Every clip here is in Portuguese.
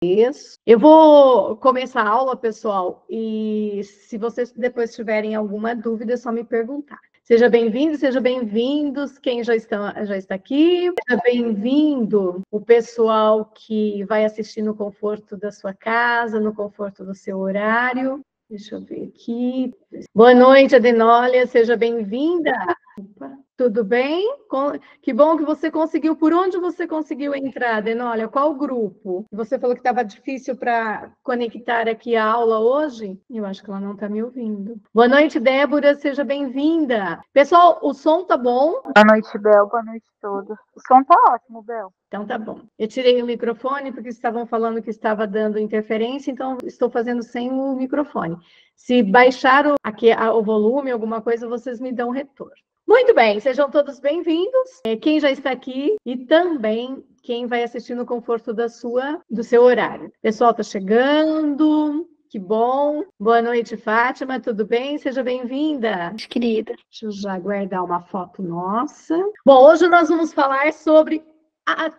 Eu vou começar a aula, pessoal, e se vocês depois tiverem alguma dúvida, é só me perguntar. Seja bem-vindo, sejam bem-vindos, quem já está aqui. Seja bem-vindo o pessoal que vai assistir no conforto da sua casa, no conforto do seu horário. Deixa eu ver aqui. Boa noite, Adenólia, seja bem-vinda. Tudo bem? Que bom que você conseguiu. Por onde você conseguiu entrar, Adenólia? Qual grupo? Você falou que estava difícil para conectar aqui a aula hoje? Eu acho que ela não está me ouvindo. Boa noite, Débora, seja bem-vinda. Pessoal, o som tá bom? Boa noite, Bel. Boa noite a todos. O som tá ótimo, Bel. Então tá bom. Eu tirei o microfone porque estavam falando que estava dando interferência, então estou fazendo sem o microfone. Se baixar o volume, alguma coisa, vocês me dão retorno. Muito bem, sejam todos bem-vindos. Quem já está aqui e também quem vai assistir no conforto do seu horário. O pessoal está chegando. Que bom. Boa noite, Fátima. Tudo bem? Seja bem-vinda. Querida. Deixa eu já guardar uma foto nossa. Bom, hoje nós vamos falar sobre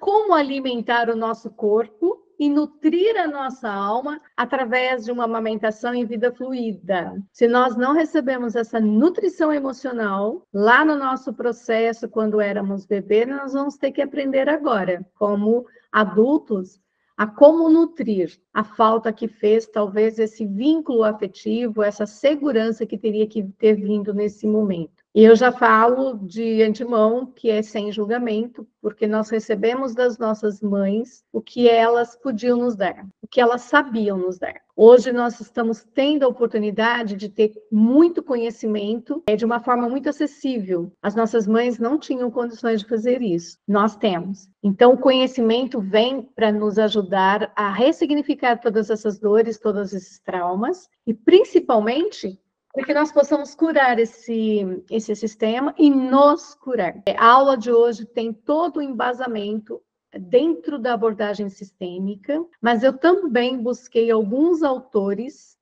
como alimentar o nosso corpo e nutrir a nossa alma através de uma amamentação em vida fluida. Se nós não recebemos essa nutrição emocional lá no nosso processo, quando éramos bebês, nós vamos ter que aprender agora, como adultos, a como nutrir a falta que fez, talvez, esse vínculo afetivo, essa segurança que teria que ter vindo nesse momento. E eu já falo de antemão que é sem julgamento, porque nós recebemos das nossas mães o que elas podiam nos dar, o que elas sabiam nos dar. Hoje nós estamos tendo a oportunidade de ter muito conhecimento de uma forma muito acessível. As nossas mães não tinham condições de fazer isso. Nós temos. Então, o conhecimento vem para nos ajudar a ressignificar todas essas dores, todos esses traumas, e principalmente para que nós possamos curar esse sistema e nos curar. A aula de hoje tem todo o embasamento dentro da abordagem sistêmica, mas eu também busquei alguns autores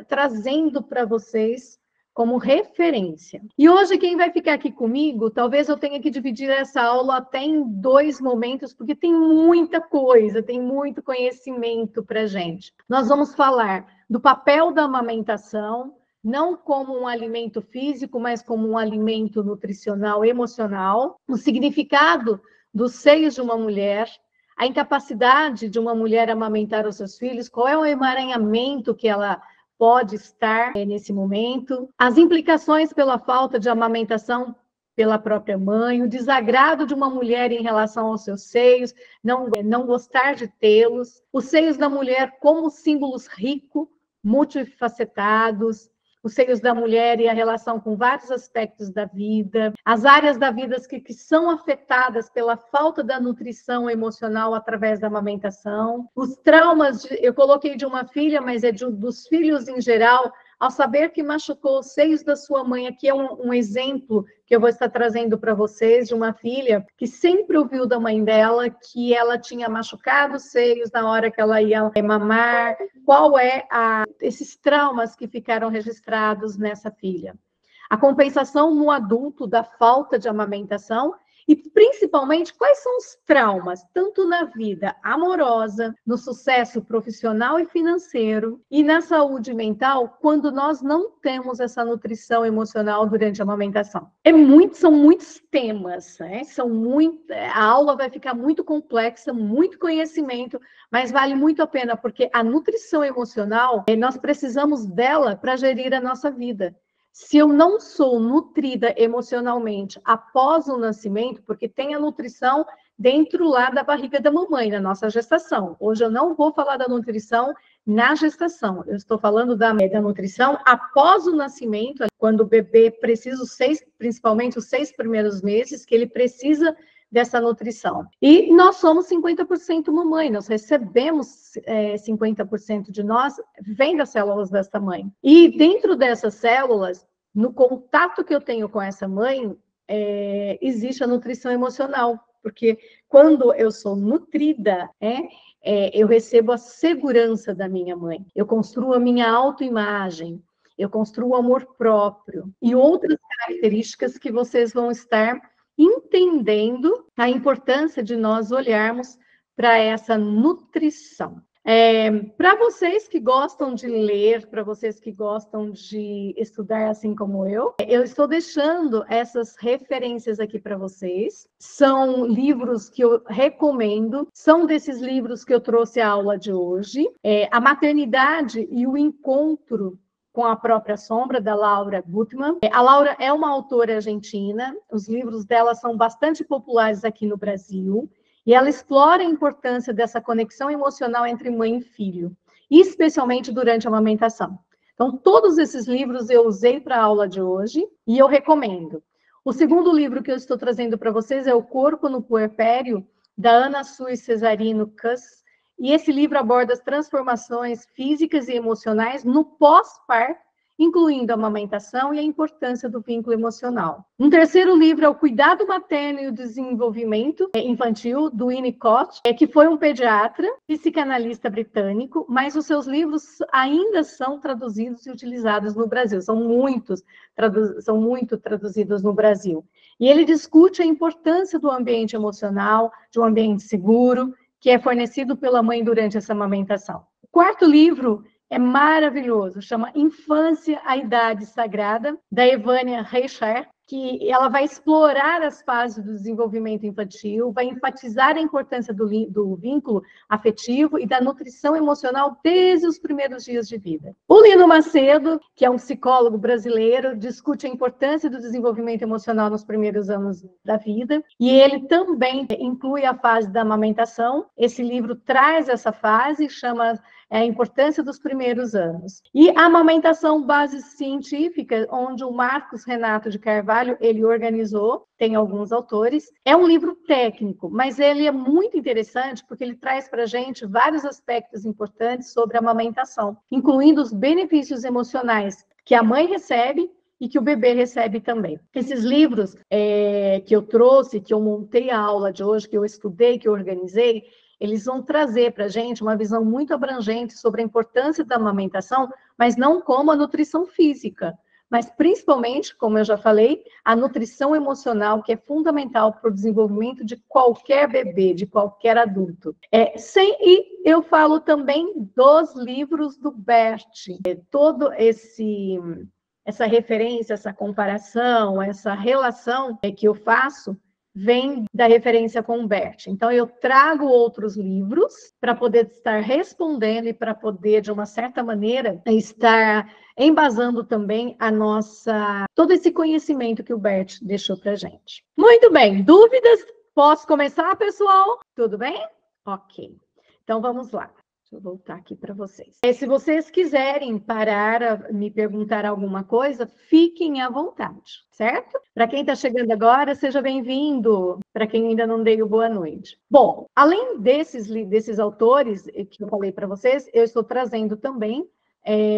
trazendo para vocês como referência. E hoje quem vai ficar aqui comigo, talvez eu tenha que dividir essa aula até em 2 momentos, porque tem muita coisa, tem muito conhecimento para gente. Nós vamos falar do papel da amamentação, não como um alimento físico, mas como um alimento nutricional, emocional, o significado dos seios de uma mulher, a incapacidade de uma mulher amamentar os seus filhos, qual é o emaranhamento que ela pode estar nesse momento, as implicações pela falta de amamentação pela própria mãe, o desagrado de uma mulher em relação aos seus seios, não gostar de tê-los, os seios da mulher como símbolos ricos, multifacetados, os seios da mulher e a relação com vários aspectos da vida, as áreas da vida que são afetadas pela falta da nutrição emocional através da amamentação, os traumas, eu coloquei de uma filha, mas dos filhos em geral, ao saber que machucou os seios da sua mãe. Aqui é um exemplo que eu vou estar trazendo para vocês, de uma filha que sempre ouviu da mãe dela que ela tinha machucado os seios na hora que ela ia mamar. Qual é esses traumas que ficaram registrados nessa filha? A compensação no adulto da falta de amamentação e, principalmente, quais são os traumas, tanto na vida amorosa, no sucesso profissional e financeiro, e na saúde mental, quando nós não temos essa nutrição emocional durante a amamentação. São muitos temas, né? A aula vai ficar muito complexa, muito conhecimento, mas vale muito a pena, porque a nutrição emocional, nós precisamos dela para gerir a nossa vida. Se eu não sou nutrida emocionalmente após o nascimento, porque tem a nutrição dentro lá da barriga da mamãe, na nossa gestação. Hoje eu não vou falar da nutrição na gestação, eu estou falando da nutrição após o nascimento, quando o bebê precisa, principalmente os 6 primeiros meses, que ele precisa dessa nutrição. E nós somos 50% mamãe, nós recebemos 50% de nós, vem das células dessa mãe. E dentro dessas células, no contato que eu tenho com essa mãe, existe a nutrição emocional, porque quando eu sou nutrida, eu recebo a segurança da minha mãe, eu construo a minha autoimagem, eu construo o amor próprio e outras características que vocês vão estar entendendo a importância de nós olharmos para essa nutrição. Para vocês que gostam de ler, para vocês que gostam de estudar assim como eu estou deixando essas referências aqui para vocês. São livros que eu recomendo, são desses livros que eu trouxe à aula de hoje. A Maternidade e o Encontro com a Própria Sombra, da Laura Gutman. A Laura é uma autora argentina, os livros dela são bastante populares aqui no Brasil. E ela explora a importância dessa conexão emocional entre mãe e filho, especialmente durante a amamentação. Então, todos esses livros eu usei para a aula de hoje e eu recomendo. O segundo livro que eu estou trazendo para vocês é O Corpo no Puerpério, da Ana Sui Cesarino Kuss. E esse livro aborda as transformações físicas e emocionais no pós-parto, incluindo a amamentação e a importância do vínculo emocional. Um terceiro livro é O Cuidado Materno e o Desenvolvimento Infantil, do Winnicott, que foi um pediatra, psicanalista britânico, mas os seus livros ainda são traduzidos e utilizados no Brasil, são muito traduzidos no Brasil. E ele discute a importância do ambiente emocional, de um ambiente seguro, que é fornecido pela mãe durante essa amamentação. O quarto livro é maravilhoso, chama Infância, a Idade Sagrada, da Evânia Reichert, que ela vai explorar as fases do desenvolvimento infantil, vai enfatizar a importância do vínculo afetivo e da nutrição emocional desde os primeiros dias de vida. O Lino Macedo, que é um psicólogo brasileiro, discute a importância do desenvolvimento emocional nos primeiros anos da vida, e ele também inclui a fase da amamentação. Esse livro traz essa fase, chama a importância dos primeiros anos. E a amamentação base científica, onde o Marcos Renato de Carvalho, ele organizou, tem alguns autores. É um livro técnico, mas ele é muito interessante porque ele traz para a gente vários aspectos importantes sobre a amamentação, incluindo os benefícios emocionais que a mãe recebe e que o bebê recebe também. Esses livros que eu trouxe, que eu montei a aula de hoje, que eu estudei, que eu organizei, eles vão trazer para a gente uma visão muito abrangente sobre a importância da amamentação, mas não como a nutrição física, mas principalmente, como eu já falei, a nutrição emocional, que é fundamental para o desenvolvimento de qualquer bebê, de qualquer adulto. E eu falo também dos livros do Bert, todo essa referência, essa comparação, essa relação que eu faço, vem da referência com o Bert. Então, eu trago outros livros para poder estar respondendo e para poder, de uma certa maneira, estar embasando também todo esse conhecimento que o Bert deixou para a gente. Muito bem, dúvidas? Posso começar, pessoal? Tudo bem? Ok. Então, vamos lá. Deixa eu voltar aqui para vocês. Se vocês quiserem parar, me perguntar alguma coisa, fiquem à vontade, certo? Para quem está chegando agora, seja bem-vindo. Para quem ainda não dei o boa noite. Bom, além desses autores que eu falei para vocês, eu estou trazendo também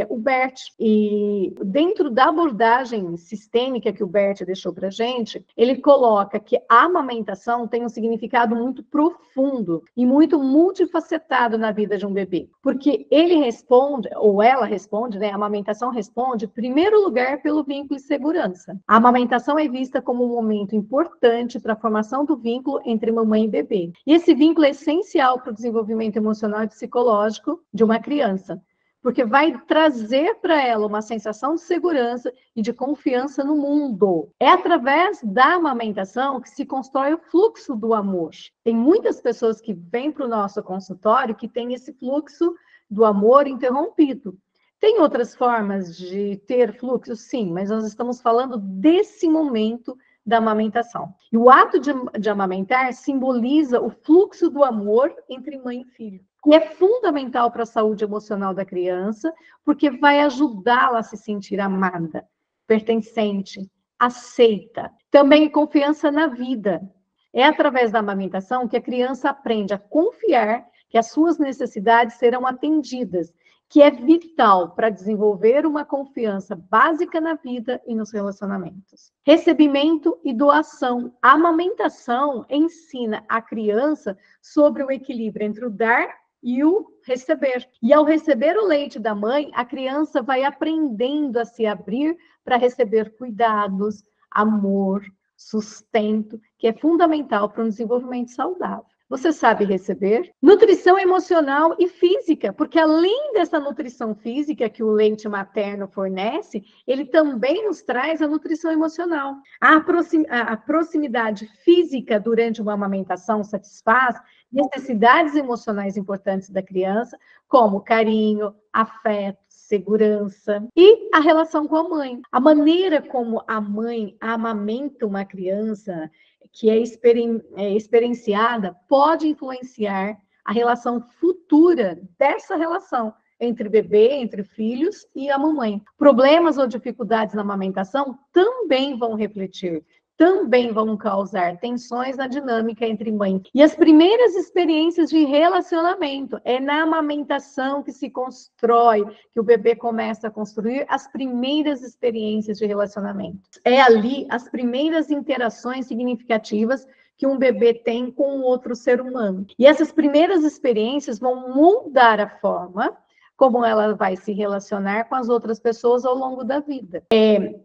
o Bert. E dentro da abordagem sistêmica que o Bert deixou para a gente, ele coloca que a amamentação tem um significado muito profundo e muito multifacetado na vida de um bebê. Porque ele responde, ou ela responde, né? A amamentação responde, em primeiro lugar, pelo vínculo e segurança. A amamentação é vista como um momento importante para a formação do vínculo entre mamãe e bebê. E esse vínculo é essencial para o desenvolvimento emocional e psicológico de uma criança, porque vai trazer para ela uma sensação de segurança e de confiança no mundo. É através da amamentação que se constrói o fluxo do amor. Tem muitas pessoas que vêm para o nosso consultório que têm esse fluxo do amor interrompido. Tem outras formas de ter fluxo? Sim, mas nós estamos falando desse momento da amamentação. E o ato de amamentar simboliza o fluxo do amor entre mãe e filho. E é fundamental para a saúde emocional da criança, porque vai ajudá-la a se sentir amada, pertencente, aceita. Também confiança na vida. É através da amamentação que a criança aprende a confiar que as suas necessidades serão atendidas, que é vital para desenvolver uma confiança básica na vida e nos relacionamentos. Recebimento e doação. A amamentação ensina a criança sobre o equilíbrio entre o dar e o receber. E ao receber o leite da mãe, a criança vai aprendendo a se abrir para receber cuidados, amor, sustento, que é fundamental para um desenvolvimento saudável. Você sabe receber? Nutrição emocional e física, porque além dessa nutrição física que o leite materno fornece, ele também nos traz a nutrição emocional. A proximidade física durante uma amamentação satisfaz necessidades emocionais importantes da criança, como carinho, afeto, segurança e a relação com a mãe. A maneira como a mãe amamenta uma criança que é experienciada pode influenciar a relação futura dessa relação entre bebê, entre filhos e a mamãe. Problemas ou dificuldades na amamentação também vão refletir, também vão causar tensões na dinâmica entre mãe. E as primeiras experiências de relacionamento, é na amamentação que se constrói, que o bebê começa a construir as primeiras experiências de relacionamento. É ali as primeiras interações significativas que um bebê tem com outro ser humano. E essas primeiras experiências vão moldar a forma como ela vai se relacionar com as outras pessoas ao longo da vida.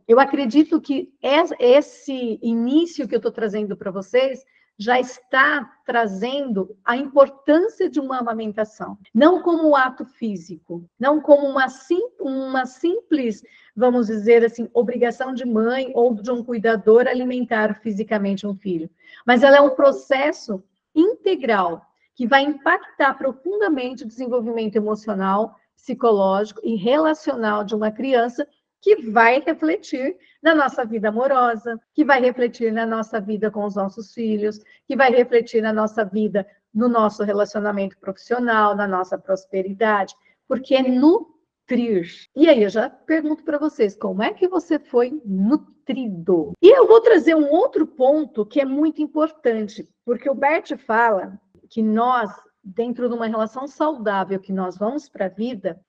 Eu acredito que esse início que eu estou trazendo para vocês já está trazendo a importância de uma amamentação, não como um ato físico, não como uma simples, vamos dizer assim, obrigação de mãe ou de um cuidador alimentar fisicamente um filho, mas ela é um processo integral que vai impactar profundamente o desenvolvimento emocional, psicológico e relacional de uma criança, que vai refletir na nossa vida amorosa, que vai refletir na nossa vida com os nossos filhos, que vai refletir na nossa vida, no nosso relacionamento profissional, na nossa prosperidade, porque é nutrir. E aí eu já pergunto para vocês, como é que você foi nutrido? E eu vou trazer um outro ponto que é muito importante, porque o Bert fala que nós, dentro de uma relação saudável que nós vamos para a vida,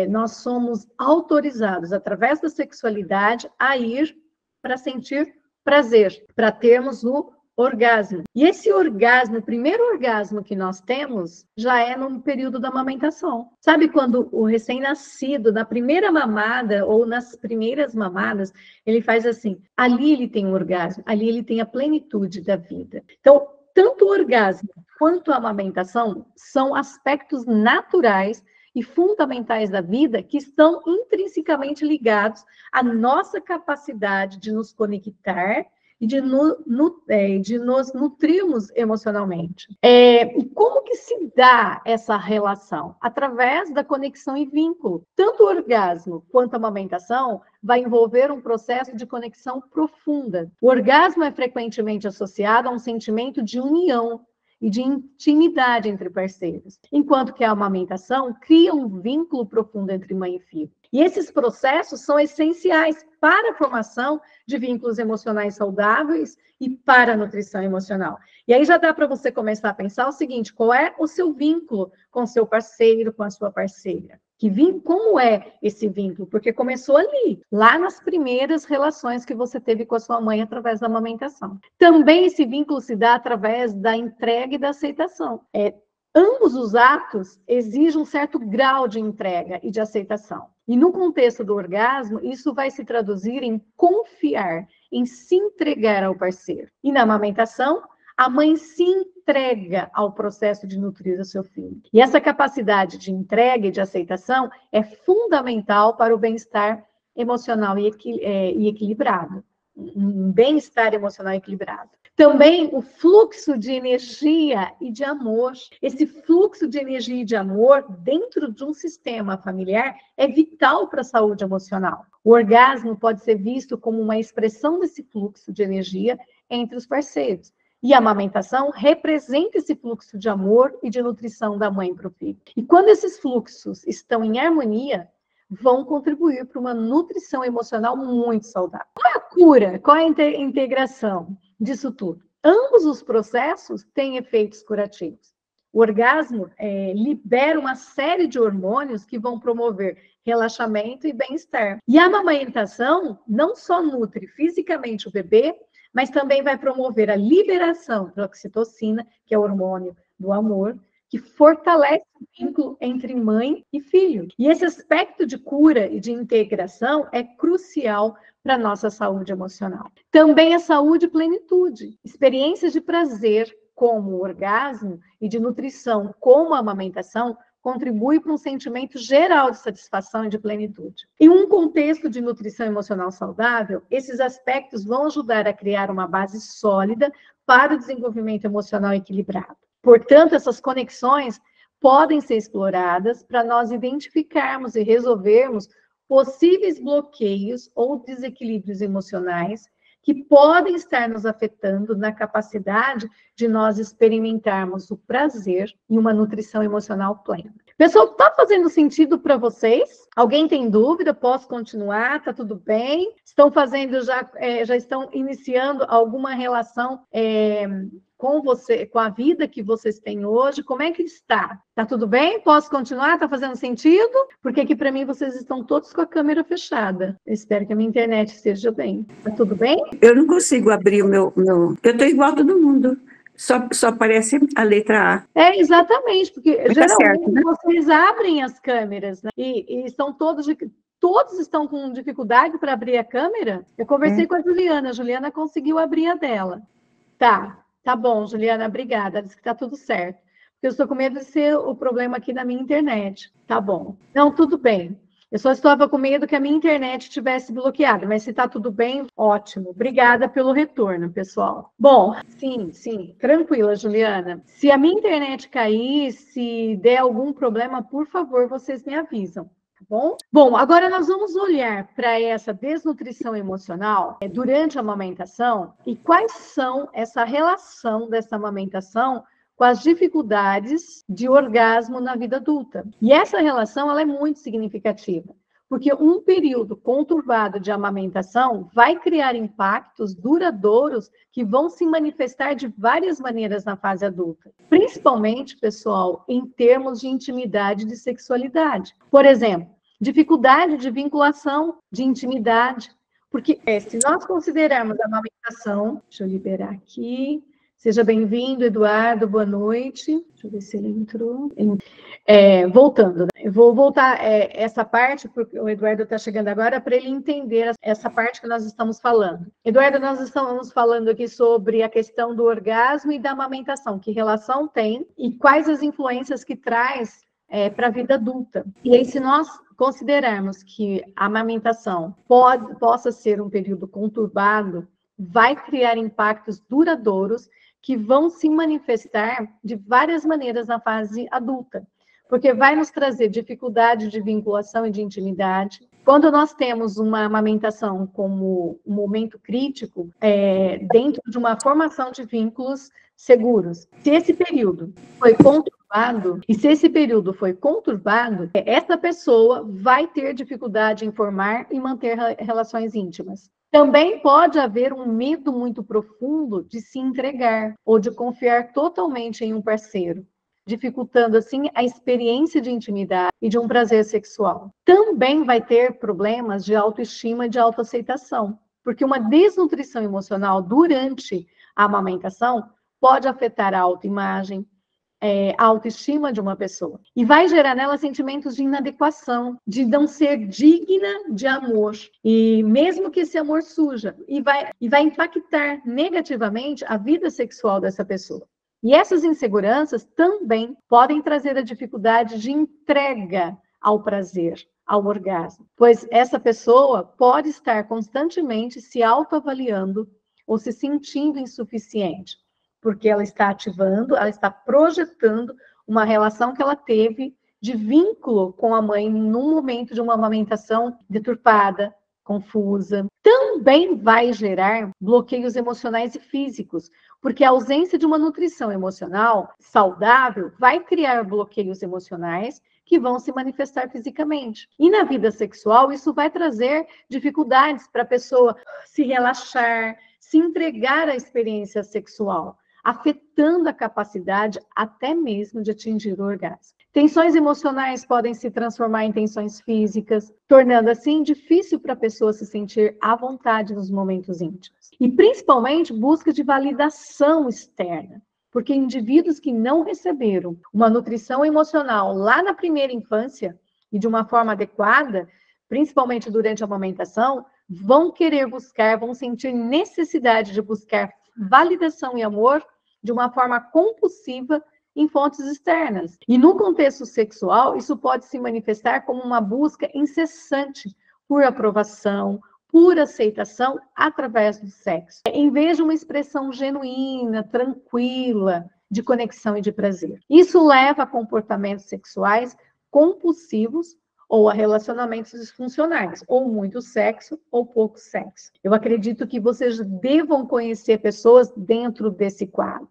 nós somos autorizados, através da sexualidade, a ir para sentir prazer, para termos o orgasmo. E esse orgasmo, o primeiro orgasmo que nós temos, já é no período da amamentação. Sabe quando o recém-nascido, na primeira mamada ou nas primeiras mamadas, ele faz assim, ali ele tem um orgasmo, ali ele tem a plenitude da vida. Então, tanto o orgasmo quanto a amamentação são aspectos naturais e fundamentais da vida que estão intrinsecamente ligados à nossa capacidade de nos conectar e de nos nutrirmos emocionalmente. E como que se dá essa relação? Através da conexão e vínculo. Tanto o orgasmo quanto a amamentação vai envolver um processo de conexão profunda. O orgasmo é frequentemente associado a um sentimento de união e de intimidade entre parceiros, enquanto que a amamentação cria um vínculo profundo entre mãe e filho. E esses processos são essenciais para a formação de vínculos emocionais saudáveis e para a nutrição emocional. E aí já dá para você começar a pensar o seguinte, qual é o seu vínculo com o seu parceiro, com a sua parceira? Como é esse vínculo? Porque começou ali, lá nas primeiras relações que você teve com a sua mãe através da amamentação. Também esse vínculo se dá através da entrega e da aceitação. Ambos os atos exigem um certo grau de entrega e de aceitação. E no contexto do orgasmo, isso vai se traduzir em confiar, em se entregar ao parceiro. E na amamentação, a mãe se entrega ao processo de nutrir o seu filho. E essa capacidade de entrega e de aceitação é fundamental para o bem-estar emocional e equilibrado. Um bem-estar emocional equilibrado. Também o fluxo de energia e de amor. Esse fluxo de energia e de amor dentro de um sistema familiar é vital para a saúde emocional. O orgasmo pode ser visto como uma expressão desse fluxo de energia entre os parceiros. E a amamentação representa esse fluxo de amor e de nutrição da mãe para o filho. E quando esses fluxos estão em harmonia, vão contribuir para uma nutrição emocional muito saudável. Qual é a cura? Qual é a integração disso tudo? Ambos os processos têm efeitos curativos. O orgasmo libera uma série de hormônios que vão promover relaxamento e bem-estar. E a amamentação não só nutre fisicamente o bebê, mas também vai promover a liberação da oxitocina, que é o hormônio do amor, que fortalece o vínculo entre mãe e filho. E esse aspecto de cura e de integração é crucial para a nossa saúde emocional. Também a saúde e plenitude, experiências de prazer, como o orgasmo e de nutrição como a amamentação contribui para um sentimento geral de satisfação e de plenitude. Em um contexto de nutrição emocional saudável, esses aspectos vão ajudar a criar uma base sólida para o desenvolvimento emocional equilibrado. Portanto, essas conexões podem ser exploradas para nós identificarmos e resolvermos possíveis bloqueios ou desequilíbrios emocionais que podem estar nos afetando na capacidade de nós experimentarmos o prazer e uma nutrição emocional plena. Pessoal, está fazendo sentido para vocês? Alguém tem dúvida? Posso continuar? Está tudo bem? Estão fazendo já estão iniciando alguma relação com você, com a vida que vocês têm hoje? Como é que está? Tá tudo bem? Posso continuar? Tá fazendo sentido? Porque aqui para mim vocês estão todos com a câmera fechada. Eu espero que a minha internet esteja bem. Tá tudo bem? Eu não consigo abrir o meu... Eu estou igual a todo mundo. Só aparece a letra A. Exatamente, porque Tá geralmente certo, né? vocês abrem as câmeras, né? E estão todos estão com dificuldade para abrir a câmera. Eu conversei com a Juliana conseguiu abrir a dela. Tá bom, Juliana, obrigada. Ela disse que tá tudo certo. Porque eu estou com medo de ser o problema aqui na minha internet. Tá bom. Não, tudo bem. Eu só estava com medo que a minha internet tivesse bloqueada, mas se tá tudo bem, ótimo. Obrigada pelo retorno, pessoal. Bom, sim, tranquila, Juliana. Se a minha internet cair, se der algum problema, por favor, vocês me avisam. Tá bom? Bom, agora nós vamos olhar para essa desnutrição emocional durante a amamentação e quais são essa relação dessa amamentação com as dificuldades de orgasmo na vida adulta. E essa relação ela é muito significativa, porque um período conturbado de amamentação vai criar impactos duradouros que vão se manifestar de várias maneiras na fase adulta, principalmente, pessoal, em termos de intimidade e de sexualidade. Por exemplo, dificuldade de vinculação, de intimidade, porque se nós considerarmos a amamentação, deixa eu liberar aqui. Seja bem-vindo, Eduardo, boa noite. Deixa eu ver se ele entrou. Voltando, né? Eu vou voltar essa parte, porque o Eduardo está chegando agora, para ele entender essa parte que nós estamos falando. Eduardo, nós estamos falando aqui sobre a questão do orgasmo e da amamentação, que relação tem e quais as influências que traz para a vida adulta. E aí, se nós considerarmos que a amamentação possa ser um período conturbado, vai criar impactos duradouros que vão se manifestar de várias maneiras na fase adulta, porque vai nos trazer dificuldade de vinculação e de intimidade. Quando nós temos uma amamentação como um momento crítico, dentro de uma formação de vínculos seguros, se esse período foi conturbado, essa pessoa vai ter dificuldade em formar e manter relações íntimas. Também pode haver um medo muito profundo de se entregar ou de confiar totalmente em um parceiro, dificultando assim a experiência de intimidade e de um prazer sexual. Também vai ter problemas de autoestima e de autoaceitação, porque uma desnutrição emocional durante a amamentação pode afetar a autoimagem, a autoestima de uma pessoa. E vai gerar nela sentimentos de inadequação, de não ser digna de amor. E mesmo que esse amor surja, e vai impactar negativamente a vida sexual dessa pessoa. E essas inseguranças também podem trazer a dificuldade de entrega ao prazer, ao orgasmo. Pois essa pessoa pode estar constantemente se autoavaliando ou se sentindo insuficiente, porque ela está ativando, ela está projetando uma relação que ela teve de vínculo com a mãe num momento de uma amamentação deturpada, confusa. Também vai gerar bloqueios emocionais e físicos, porque a ausência de uma nutrição emocional saudável vai criar bloqueios emocionais que vão se manifestar fisicamente. E na vida sexual, isso vai trazer dificuldades para a pessoa se relaxar, se entregar à experiência sexual, afetando a capacidade até mesmo de atingir o orgasmo. Tensões emocionais podem se transformar em tensões físicas, tornando assim difícil para a pessoa se sentir à vontade nos momentos íntimos. E principalmente busca de validação externa, porque indivíduos que não receberam uma nutrição emocional lá na primeira infância e de uma forma adequada, principalmente durante a amamentação, vão querer buscar, vão sentir necessidade de buscar validação e amor de uma forma compulsiva em fontes externas. E no contexto sexual, isso pode se manifestar como uma busca incessante por aprovação, por aceitação através do sexo, em vez de uma expressão genuína, tranquila, de conexão e de prazer. Isso leva a comportamentos sexuais compulsivos ou a relacionamentos disfuncionais, ou muito sexo ou pouco sexo. Eu acredito que vocês devam conhecer pessoas dentro desse quadro.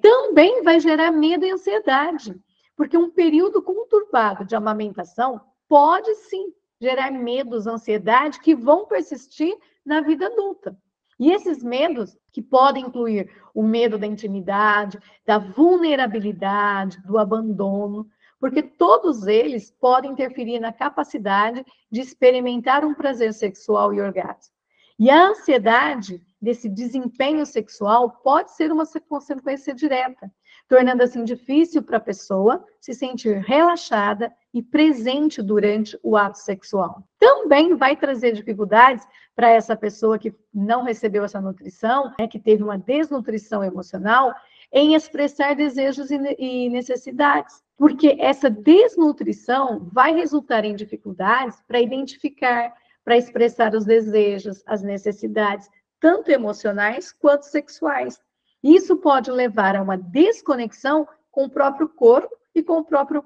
Também vai gerar medo e ansiedade, porque um período conturbado de amamentação pode sim gerar medos, ansiedade, que vão persistir na vida adulta. E esses medos, que podem incluir o medo da intimidade, da vulnerabilidade, do abandono, porque todos eles podem interferir na capacidade de experimentar um prazer sexual e orgasmo. E a ansiedade desse desempenho sexual pode ser uma consequência direta, tornando assim difícil para a pessoa se sentir relaxada e presente durante o ato sexual. Também vai trazer dificuldades para essa pessoa que não recebeu essa nutrição, que teve uma desnutrição emocional, em expressar desejos e necessidades, porque essa desnutrição vai resultar em dificuldades para identificar, para expressar os desejos, as necessidades, tanto emocionais quanto sexuais. Isso pode levar a uma desconexão com o próprio corpo e com o próprio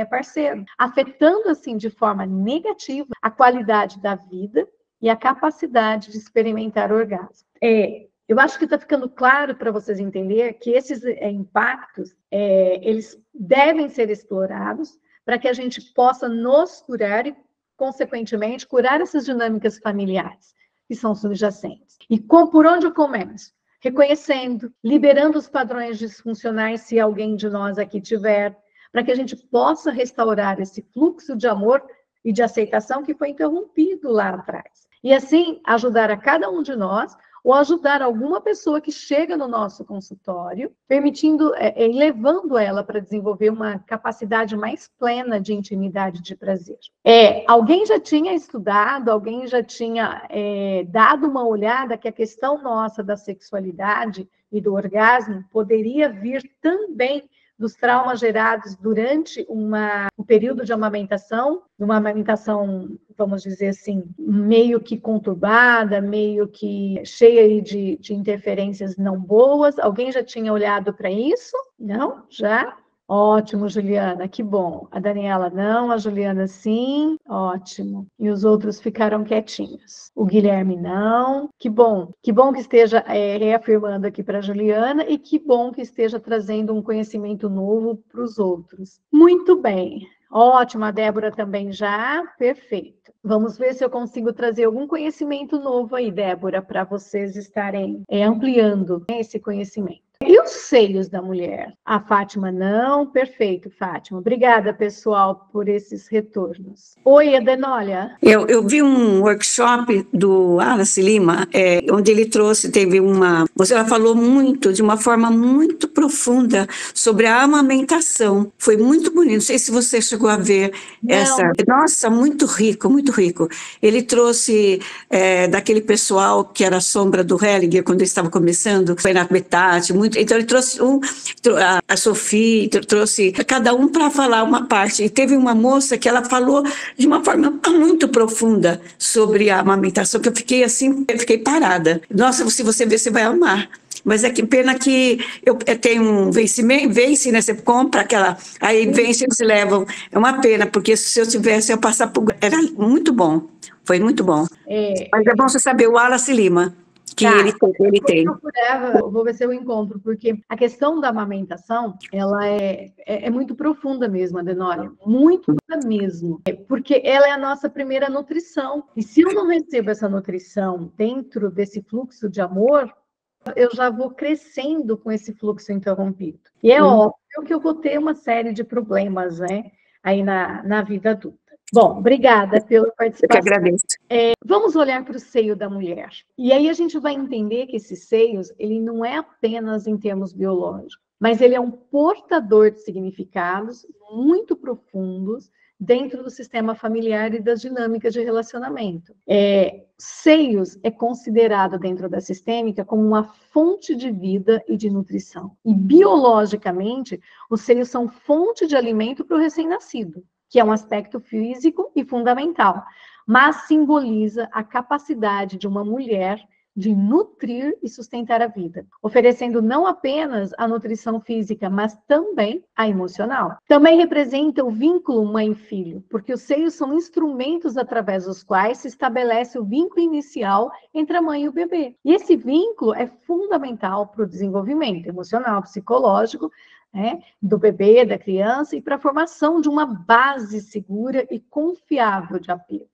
parceiro, afetando, assim, de forma negativa a qualidade da vida e a capacidade de experimentar orgasmo. Eu acho que está ficando claro para vocês entenderem que esses impactos, eles devem ser explorados para que a gente possa nos curar e, consequentemente, curar essas dinâmicas familiares que são subjacentes. E por onde eu começo? Reconhecendo, liberando os padrões disfuncionais, se alguém de nós aqui tiver, para que a gente possa restaurar esse fluxo de amor e de aceitação que foi interrompido lá atrás. E assim, ajudar a cada um de nós, ou ajudar alguma pessoa que chega no nosso consultório, permitindo, levando ela para desenvolver uma capacidade mais plena de intimidade e de prazer. Alguém já tinha estudado, alguém já tinha dado uma olhada que a questão nossa da sexualidade e do orgasmo poderia vir também dos traumas gerados durante um período de amamentação, uma amamentação, vamos dizer assim, meio que conturbada, meio que cheia de interferências não boas. Alguém já tinha olhado para isso? Não? Já? Ótimo, Juliana, que bom. A Daniela não, a Juliana sim, ótimo. E os outros ficaram quietinhos. O Guilherme não, que bom que esteja reafirmando aqui para a Juliana e que bom que esteja trazendo um conhecimento novo para os outros. Muito bem, ótimo, a Débora também já, perfeito. Vamos ver se eu consigo trazer algum conhecimento novo aí, Débora, para vocês estarem ampliando esse conhecimento. E os seios da mulher? A Fátima não. Perfeito, Fátima. Obrigada, pessoal, por esses retornos. Oi, Adenólia. Eu vi um workshop do Wallace Lima, onde ele teve ela falou muito, de uma forma muito profunda, sobre a amamentação. Foi muito bonito. Não sei se você chegou a ver essa. Nossa, muito rico, muito rico. Ele trouxe daquele pessoal que era a sombra do Hellinger, quando ele estava começando, foi na Betati, muito. Então, ele trouxe a Sophie, trouxe cada um para falar uma parte. E teve uma moça que ela falou de uma forma muito profunda sobre a amamentação, que eu fiquei parada. Nossa, se você ver, você vai amar. Mas que pena que eu tenho um vencimento, né? Você compra aquela, aí vence, eles levam. É uma pena, porque se eu tivesse, eu passar por. Era muito bom, foi muito bom. Mas é bom você saber o Wallace Lima. Que ele tem. Eu vou ver se eu encontro, porque a questão da amamentação, ela é muito profunda mesmo, Adenólia, muito profunda mesmo, porque ela é a nossa primeira nutrição, e se eu não recebo essa nutrição dentro desse fluxo de amor, eu já vou crescendo com esse fluxo interrompido. E é óbvio que eu vou ter uma série de problemas, né, aí na vida adulta. Bom, obrigada pela participação. Eu que agradeço. Vamos olhar para o seio da mulher. E aí a gente vai entender que esses seios, ele não é apenas em termos biológicos, mas ele é um portador de significados muito profundos, dentro do sistema familiar e das dinâmicas de relacionamento. Seios é considerado dentro da sistêmica como uma fonte de vida e de nutrição. E biologicamente, os seios são fonte de alimento para o recém-nascido, que é um aspecto físico e fundamental, mas simboliza a capacidade de uma mulher de nutrir e sustentar a vida, oferecendo não apenas a nutrição física, mas também a emocional. Também representa o vínculo mãe-filho, porque os seios são instrumentos através dos quais se estabelece o vínculo inicial entre a mãe e o bebê. E esse vínculo é fundamental para o desenvolvimento emocional, psicológico, do bebê, da criança, e para a formação de uma base segura e confiável de apego.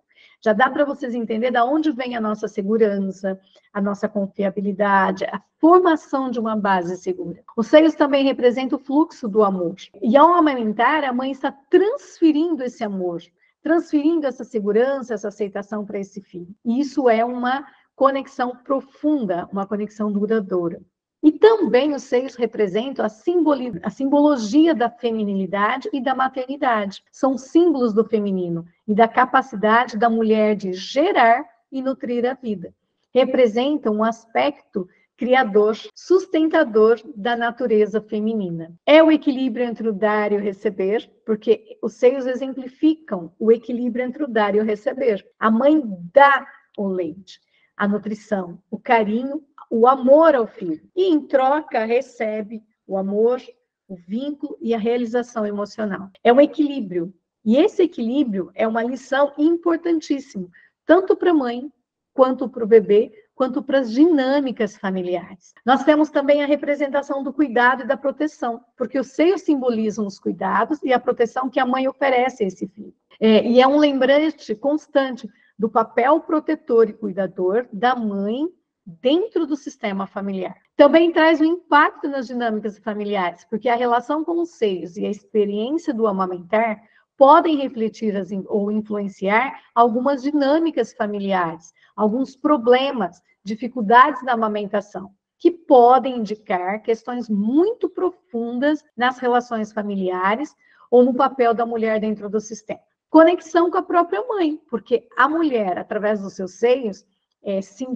Já dá para vocês entenderem de onde vem a nossa segurança, a nossa confiabilidade, a formação de uma base segura. Os seios também representam o fluxo do amor. E ao amamentar, a mãe está transferindo esse amor, transferindo essa segurança, essa aceitação para esse filho. E isso é uma conexão profunda, uma conexão duradoura. E também os seios representam a simbologia da feminilidade e da maternidade. São símbolos do feminino e da capacidade da mulher de gerar e nutrir a vida. Representam um aspecto criador, sustentador da natureza feminina. É o equilíbrio entre o dar e o receber, porque os seios exemplificam o equilíbrio entre o dar e o receber. A mãe dá o leite, a nutrição, o carinho, o amor ao filho. E, em troca, recebe o amor, o vínculo e a realização emocional. É um equilíbrio. E esse equilíbrio é uma lição importantíssima, tanto para a mãe, quanto para o bebê, quanto para as dinâmicas familiares. Nós temos também a representação do cuidado e da proteção, porque os seios simbolizam os cuidados e a proteção que a mãe oferece a esse filho. E é um lembrete constante do papel protetor e cuidador da mãe dentro do sistema familiar. Também traz um impacto nas dinâmicas familiares, porque a relação com os seios e a experiência do amamentar podem refletir ou influenciar algumas dinâmicas familiares, alguns problemas, dificuldades na amamentação, que podem indicar questões muito profundas nas relações familiares ou no papel da mulher dentro do sistema. Conexão com a própria mãe, porque a mulher, através dos seus seios,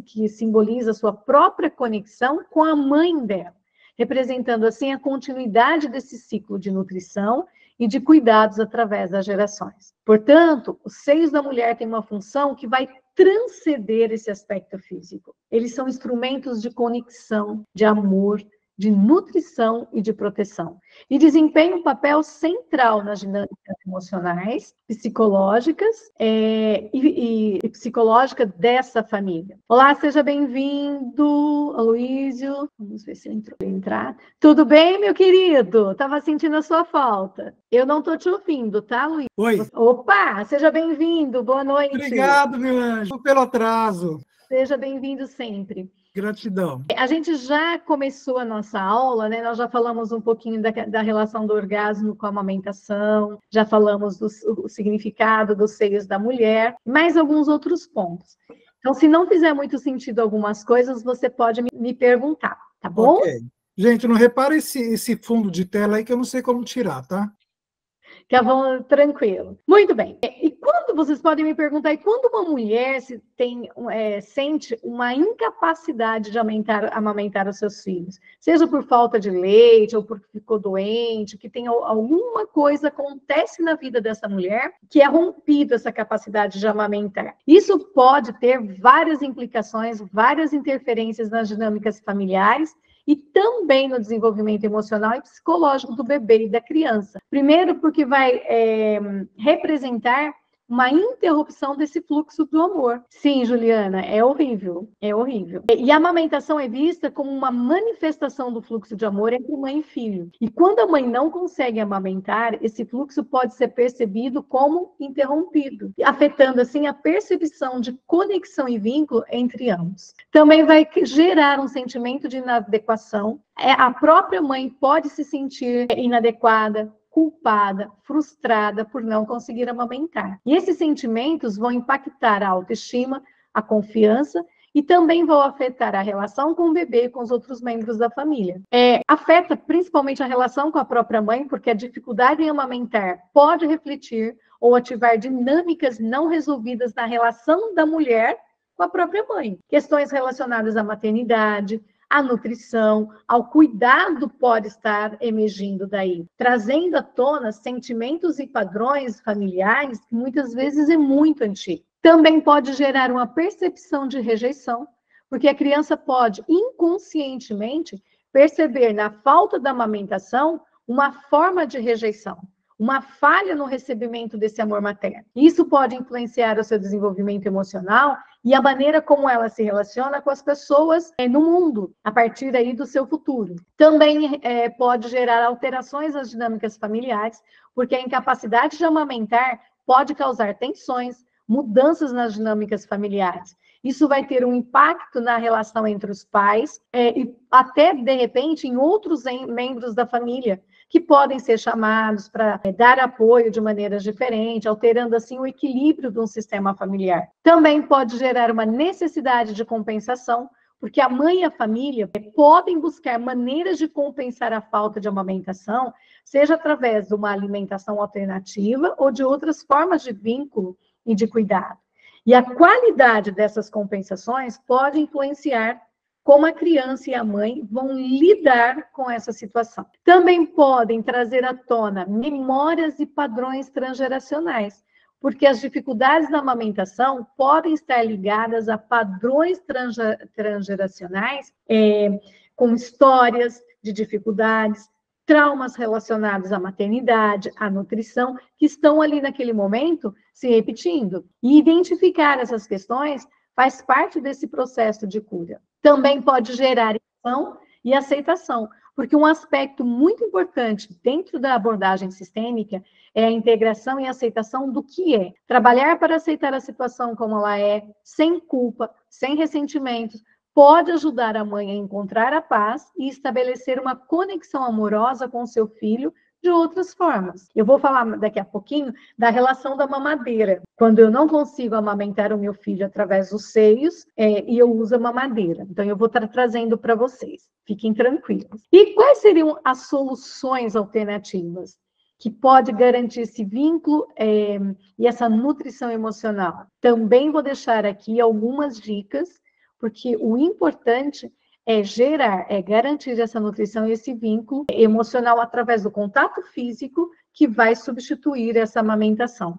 que simboliza a sua própria conexão com a mãe dela, representando assim a continuidade desse ciclo de nutrição e de cuidados através das gerações. Portanto, os seios da mulher têm uma função que vai transcender esse aspecto físico. Eles são instrumentos de conexão, de amor, de nutrição e de proteção. E desempenham um papel central nas dinâmicas emocionais, psicológicas e psicológica dessa família. Olá, seja bem-vindo, Aloísio. Vamos ver se ele entrar. Tudo bem, meu querido? Estava sentindo a sua falta. Eu não estou te ouvindo, tá, Luiz? Oi. Opa, seja bem-vindo. Boa noite. Obrigado, meu anjo, pelo atraso. Seja bem-vindo sempre. Gratidão. A gente já começou a nossa aula, né? Nós já falamos um pouquinho da relação do orgasmo com a amamentação, já falamos do significado dos seios da mulher, mais alguns outros pontos. Então, se não fizer muito sentido algumas coisas, você pode me perguntar, tá bom? Ok. Gente, não repara esse fundo de tela aí que eu não sei como tirar, tá? Que vão tranquilo. Muito bem. E quando vocês podem me perguntar, e quando uma mulher sente uma incapacidade de amamentar os seus filhos, seja por falta de leite ou porque ficou doente, que tem alguma coisa acontece na vida dessa mulher que é rompido essa capacidade de amamentar. Isso pode ter várias implicações, várias interferências nas dinâmicas familiares e também no desenvolvimento emocional e psicológico do bebê e da criança. Primeiro, porque vai representar uma interrupção desse fluxo do amor. Sim, Juliana, é horrível, é horrível. E a amamentação é vista como uma manifestação do fluxo de amor entre mãe e filho. E quando a mãe não consegue amamentar, esse fluxo pode ser percebido como interrompido, afetando assim a percepção de conexão e vínculo entre ambos. Também vai gerar um sentimento de inadequação. A própria mãe pode se sentir inadequada, culpada, frustrada por não conseguir amamentar. E esses sentimentos vão impactar a autoestima, a confiança e também vão afetar a relação com o bebê e com os outros membros da família. Afeta principalmente a relação com a própria mãe, porque a dificuldade em amamentar pode refletir ou ativar dinâmicas não resolvidas na relação da mulher com a própria mãe. Questões relacionadas à maternidade, à nutrição, ao cuidado pode estar emergindo daí, trazendo à tona sentimentos e padrões familiares que muitas vezes é muito antigo. Também pode gerar uma percepção de rejeição, porque a criança pode inconscientemente perceber na falta da amamentação uma forma de rejeição, uma falha no recebimento desse amor materno. Isso pode influenciar o seu desenvolvimento emocional e a maneira como ela se relaciona com as pessoas no mundo, a partir aí do seu futuro. Também pode gerar alterações nas dinâmicas familiares, porque a incapacidade de amamentar pode causar tensões, mudanças nas dinâmicas familiares. Isso vai ter um impacto na relação entre os pais e até, de repente, em outros membros da família, que podem ser chamados para dar apoio de maneiras diferentes, alterando assim o equilíbrio de um sistema familiar. Também pode gerar uma necessidade de compensação, porque a mãe e a família podem buscar maneiras de compensar a falta de amamentação, seja através de uma alimentação alternativa ou de outras formas de vínculo e de cuidado. E a qualidade dessas compensações pode influenciar como a criança e a mãe vão lidar com essa situação. Também podem trazer à tona memórias e padrões transgeracionais, porque as dificuldades da amamentação podem estar ligadas a padrões transgeracionais, com histórias de dificuldades, traumas relacionados à maternidade, à nutrição, que estão ali naquele momento se repetindo. E identificar essas questões faz parte desse processo de cura. Também pode gerar emoção e aceitação, porque um aspecto muito importante dentro da abordagem sistêmica é a integração e aceitação do que é. Trabalhar para aceitar a situação como ela é, sem culpa, sem ressentimentos, pode ajudar a mãe a encontrar a paz e estabelecer uma conexão amorosa com o seu filho de outras formas. Eu vou falar daqui a pouquinho da relação da mamadeira. Quando eu não consigo amamentar o meu filho através dos seios, e eu uso a mamadeira. Então, eu vou estar trazendo para vocês. Fiquem tranquilos. E quais seriam as soluções alternativas que pode garantir esse vínculo e essa nutrição emocional? Também vou deixar aqui algumas dicas, porque o importante é garantir essa nutrição e esse vínculo emocional através do contato físico que vai substituir essa amamentação.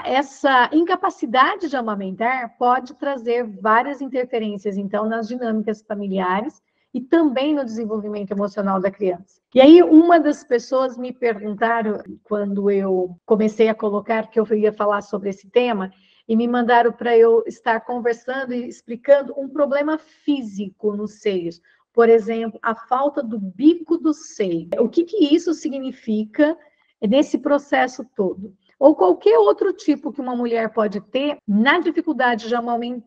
Essa incapacidade de amamentar pode trazer várias interferências, então, nas dinâmicas familiares e também no desenvolvimento emocional da criança. E aí, uma das pessoas me perguntaram, quando eu comecei a colocar que eu ia falar sobre esse tema, e me mandaram para eu estar conversando e explicando um problema físico nos seios. Por exemplo, a falta do bico do seio. O que isso significa nesse processo todo? Ou qualquer outro tipo que uma mulher pode ter na dificuldade de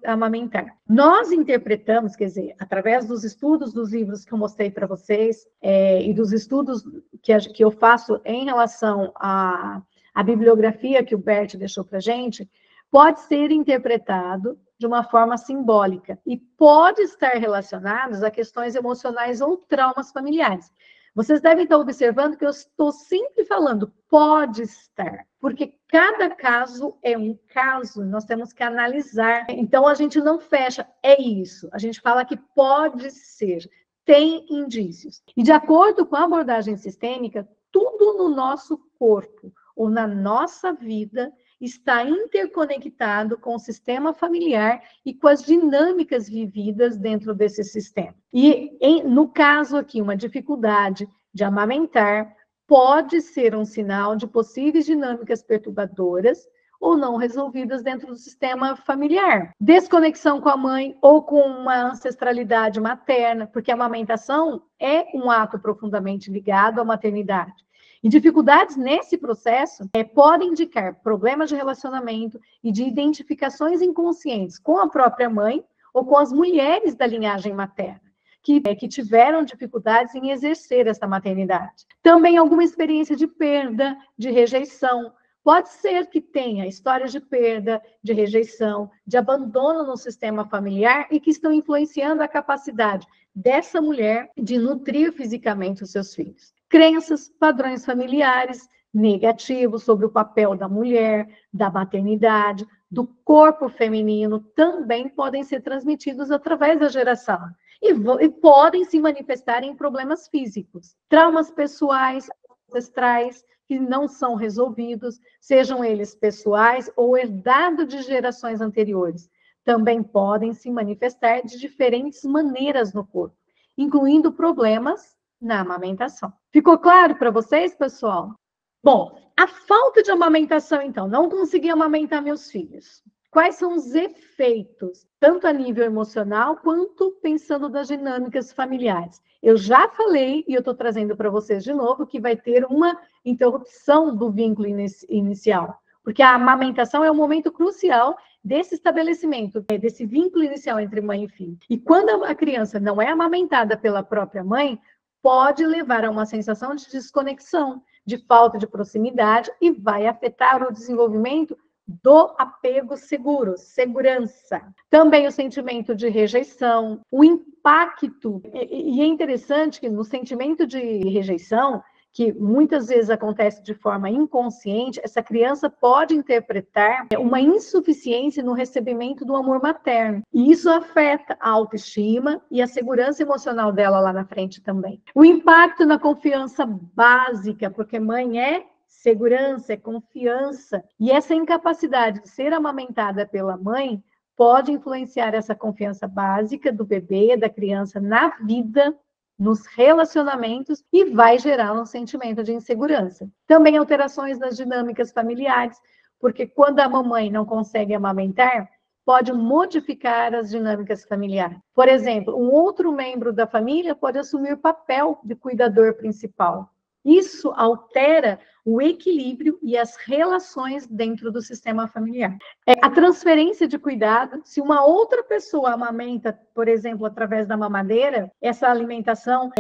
amamentar. Nós interpretamos, quer dizer, através dos estudos dos livros que eu mostrei para vocês, e dos estudos que eu faço em relação à bibliografia que o Bert deixou para a gente, pode ser interpretado de uma forma simbólica e pode estar relacionado a questões emocionais ou traumas familiares. Vocês devem estar observando que eu estou sempre falando pode estar, porque cada caso é um caso, nós temos que analisar. Então, a gente não fecha, é isso. A gente fala que pode ser, tem indícios. E de acordo com a abordagem sistêmica, tudo no nosso corpo ou na nossa vida está interconectado com o sistema familiar e com as dinâmicas vividas dentro desse sistema. E, no caso aqui, uma dificuldade de amamentar pode ser um sinal de possíveis dinâmicas perturbadoras ou não resolvidas dentro do sistema familiar. Desconexão com a mãe ou com uma ancestralidade materna, porque a amamentação é um ato profundamente ligado à maternidade. E dificuldades nesse processo podem indicar problemas de relacionamento e de identificações inconscientes com a própria mãe ou com as mulheres da linhagem materna, que tiveram dificuldades em exercer essa maternidade. Também alguma experiência de perda, de rejeição, Pode ser que tenha histórias de perda, de rejeição, de abandono no sistema familiar e que estão influenciando a capacidade dessa mulher de nutrir fisicamente os seus filhos. Crenças, padrões familiares negativos sobre o papel da mulher, da maternidade, do corpo feminino, também podem ser transmitidos através da geração e podem se manifestar em problemas físicos, traumas pessoais, ancestrais, que não são resolvidos, sejam eles pessoais ou herdados de gerações anteriores. Também podem se manifestar de diferentes maneiras no corpo, incluindo problemas na amamentação. Ficou claro para vocês, pessoal? Bom, a falta de amamentação, então, não consegui amamentar meus filhos. Quais são os efeitos, tanto a nível emocional, quanto pensando das dinâmicas familiares? Eu já falei, e eu estou trazendo para vocês de novo, que vai ter uma interrupção do vínculo inicial, porque a amamentação é um momento crucial desse estabelecimento, desse vínculo inicial entre mãe e filho. E quando a criança não é amamentada pela própria mãe, pode levar a uma sensação de desconexão, de falta de proximidade e vai afetar o desenvolvimento do apego seguro, segurança. Também o sentimento de rejeição, o impacto. E é interessante que no sentimento de rejeição, que muitas vezes acontece de forma inconsciente, essa criança pode interpretar uma insuficiência no recebimento do amor materno. E isso afeta a autoestima e a segurança emocional dela lá na frente também. O impacto na confiança básica, porque mãe é segurança, é confiança. E essa incapacidade de ser amamentada pela mãe pode influenciar essa confiança básica do bebê, da criança na vida, nos relacionamentos e vai gerar um sentimento de insegurança. Também alterações nas dinâmicas familiares, porque quando a mamãe não consegue amamentar, pode modificar as dinâmicas familiares. Por exemplo, um outro membro da família pode assumir o papel de cuidador principal. Isso altera o equilíbrio e as relações dentro do sistema familiar. A transferência de cuidado, se uma outra pessoa amamenta, por exemplo, através da mamadeira, essa alimentação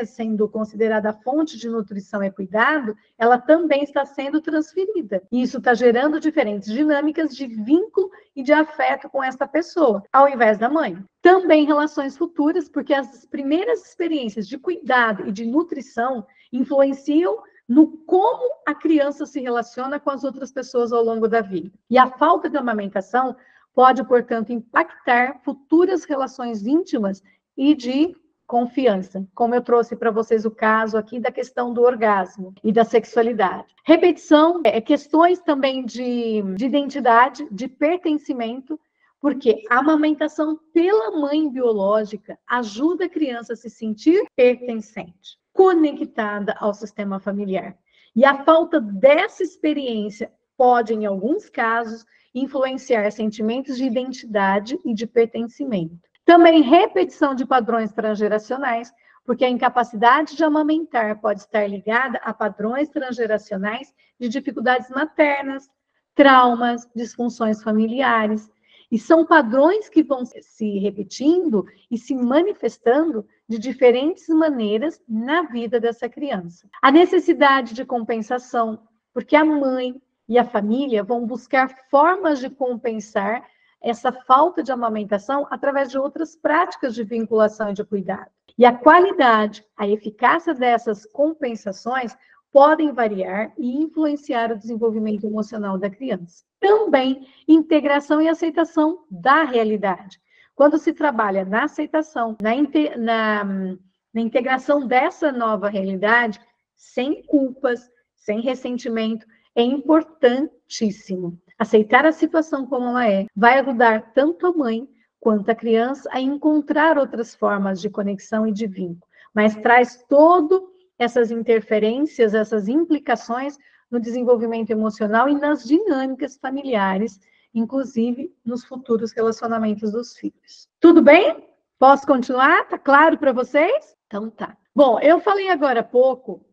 sendo considerada fonte de nutrição e cuidado, ela também está sendo transferida. E isso está gerando diferentes dinâmicas de vínculo e de afeto com essa pessoa, ao invés da mãe. Também relações futuras, porque as primeiras experiências de cuidado e de nutrição influenciam no como a criança se relaciona com as outras pessoas ao longo da vida. E a falta de amamentação pode, portanto, impactar futuras relações íntimas e de confiança, como eu trouxe para vocês o caso aqui da questão do orgasmo e da sexualidade. Repetição, questões também de identidade, de pertencimento, porque a amamentação pela mãe biológica ajuda a criança a se sentir pertencente, conectada ao sistema familiar. E a falta dessa experiência pode, em alguns casos, influenciar sentimentos de identidade e de pertencimento. Também repetição de padrões transgeracionais, porque a incapacidade de amamentar pode estar ligada a padrões transgeracionais de dificuldades maternas, traumas, disfunções familiares. E são padrões que vão se repetindo e se manifestando de diferentes maneiras na vida dessa criança. A necessidade de compensação, porque a mãe e a família vão buscar formas de compensar essa falta de amamentação através de outras práticas de vinculação e de cuidado. E a qualidade, a eficácia dessas compensações podem variar e influenciar o desenvolvimento emocional da criança. Também integração e aceitação da realidade. Quando se trabalha na aceitação, na integração dessa nova realidade, sem culpas, sem ressentimento, é importantíssimo. Aceitar a situação como ela é vai ajudar tanto a mãe quanto a criança a encontrar outras formas de conexão e de vínculo, mas traz todo essas interferências, essas implicações no desenvolvimento emocional e nas dinâmicas familiares, inclusive nos futuros relacionamentos dos filhos. Tudo bem? Posso continuar? Tá claro para vocês? Então tá. Bom, eu falei agora há pouco,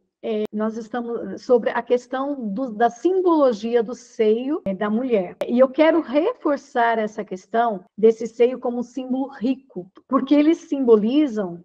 nós estamos sobre a questão da simbologia do seio da mulher. E eu quero reforçar essa questão desse seio como um símbolo rico, porque eles simbolizam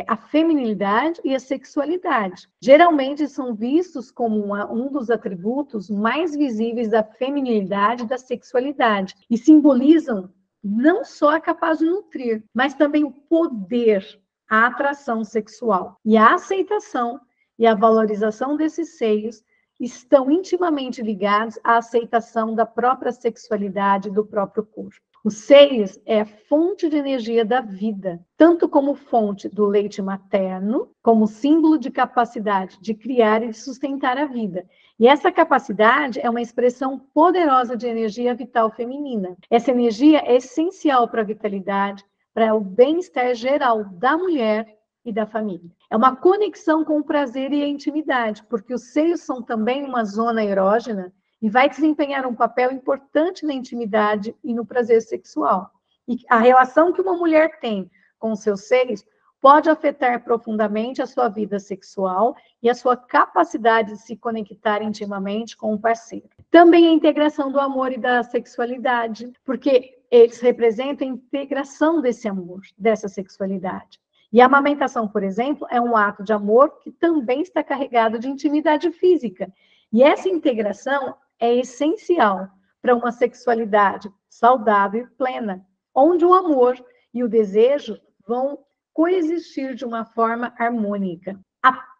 a feminilidade e a sexualidade. Geralmente são vistos como um dos atributos mais visíveis da feminilidade e da sexualidade, e simbolizam não só a capacidade de nutrir, mas também o poder, a atração sexual. E a aceitação e a valorização desses seios estão intimamente ligados à aceitação da própria sexualidade do próprio corpo. Os seios é a fonte de energia da vida, tanto como fonte do leite materno, como símbolo de capacidade de criar e de sustentar a vida. E essa capacidade é uma expressão poderosa de energia vital feminina. Essa energia é essencial para a vitalidade, para o bem-estar geral da mulher e da família. É uma conexão com o prazer e a intimidade, porque os seios são também uma zona erógena e vai desempenhar um papel importante na intimidade e no prazer sexual. E a relação que uma mulher tem com os seus seios pode afetar profundamente a sua vida sexual e a sua capacidade de se conectar intimamente com o parceiro. Também a integração do amor e da sexualidade, porque eles representam a integração desse amor, dessa sexualidade. E a amamentação, por exemplo, é um ato de amor que também está carregado de intimidade física. E essa integração é essencial para uma sexualidade saudável e plena, onde o amor e o desejo vão coexistir de uma forma harmônica.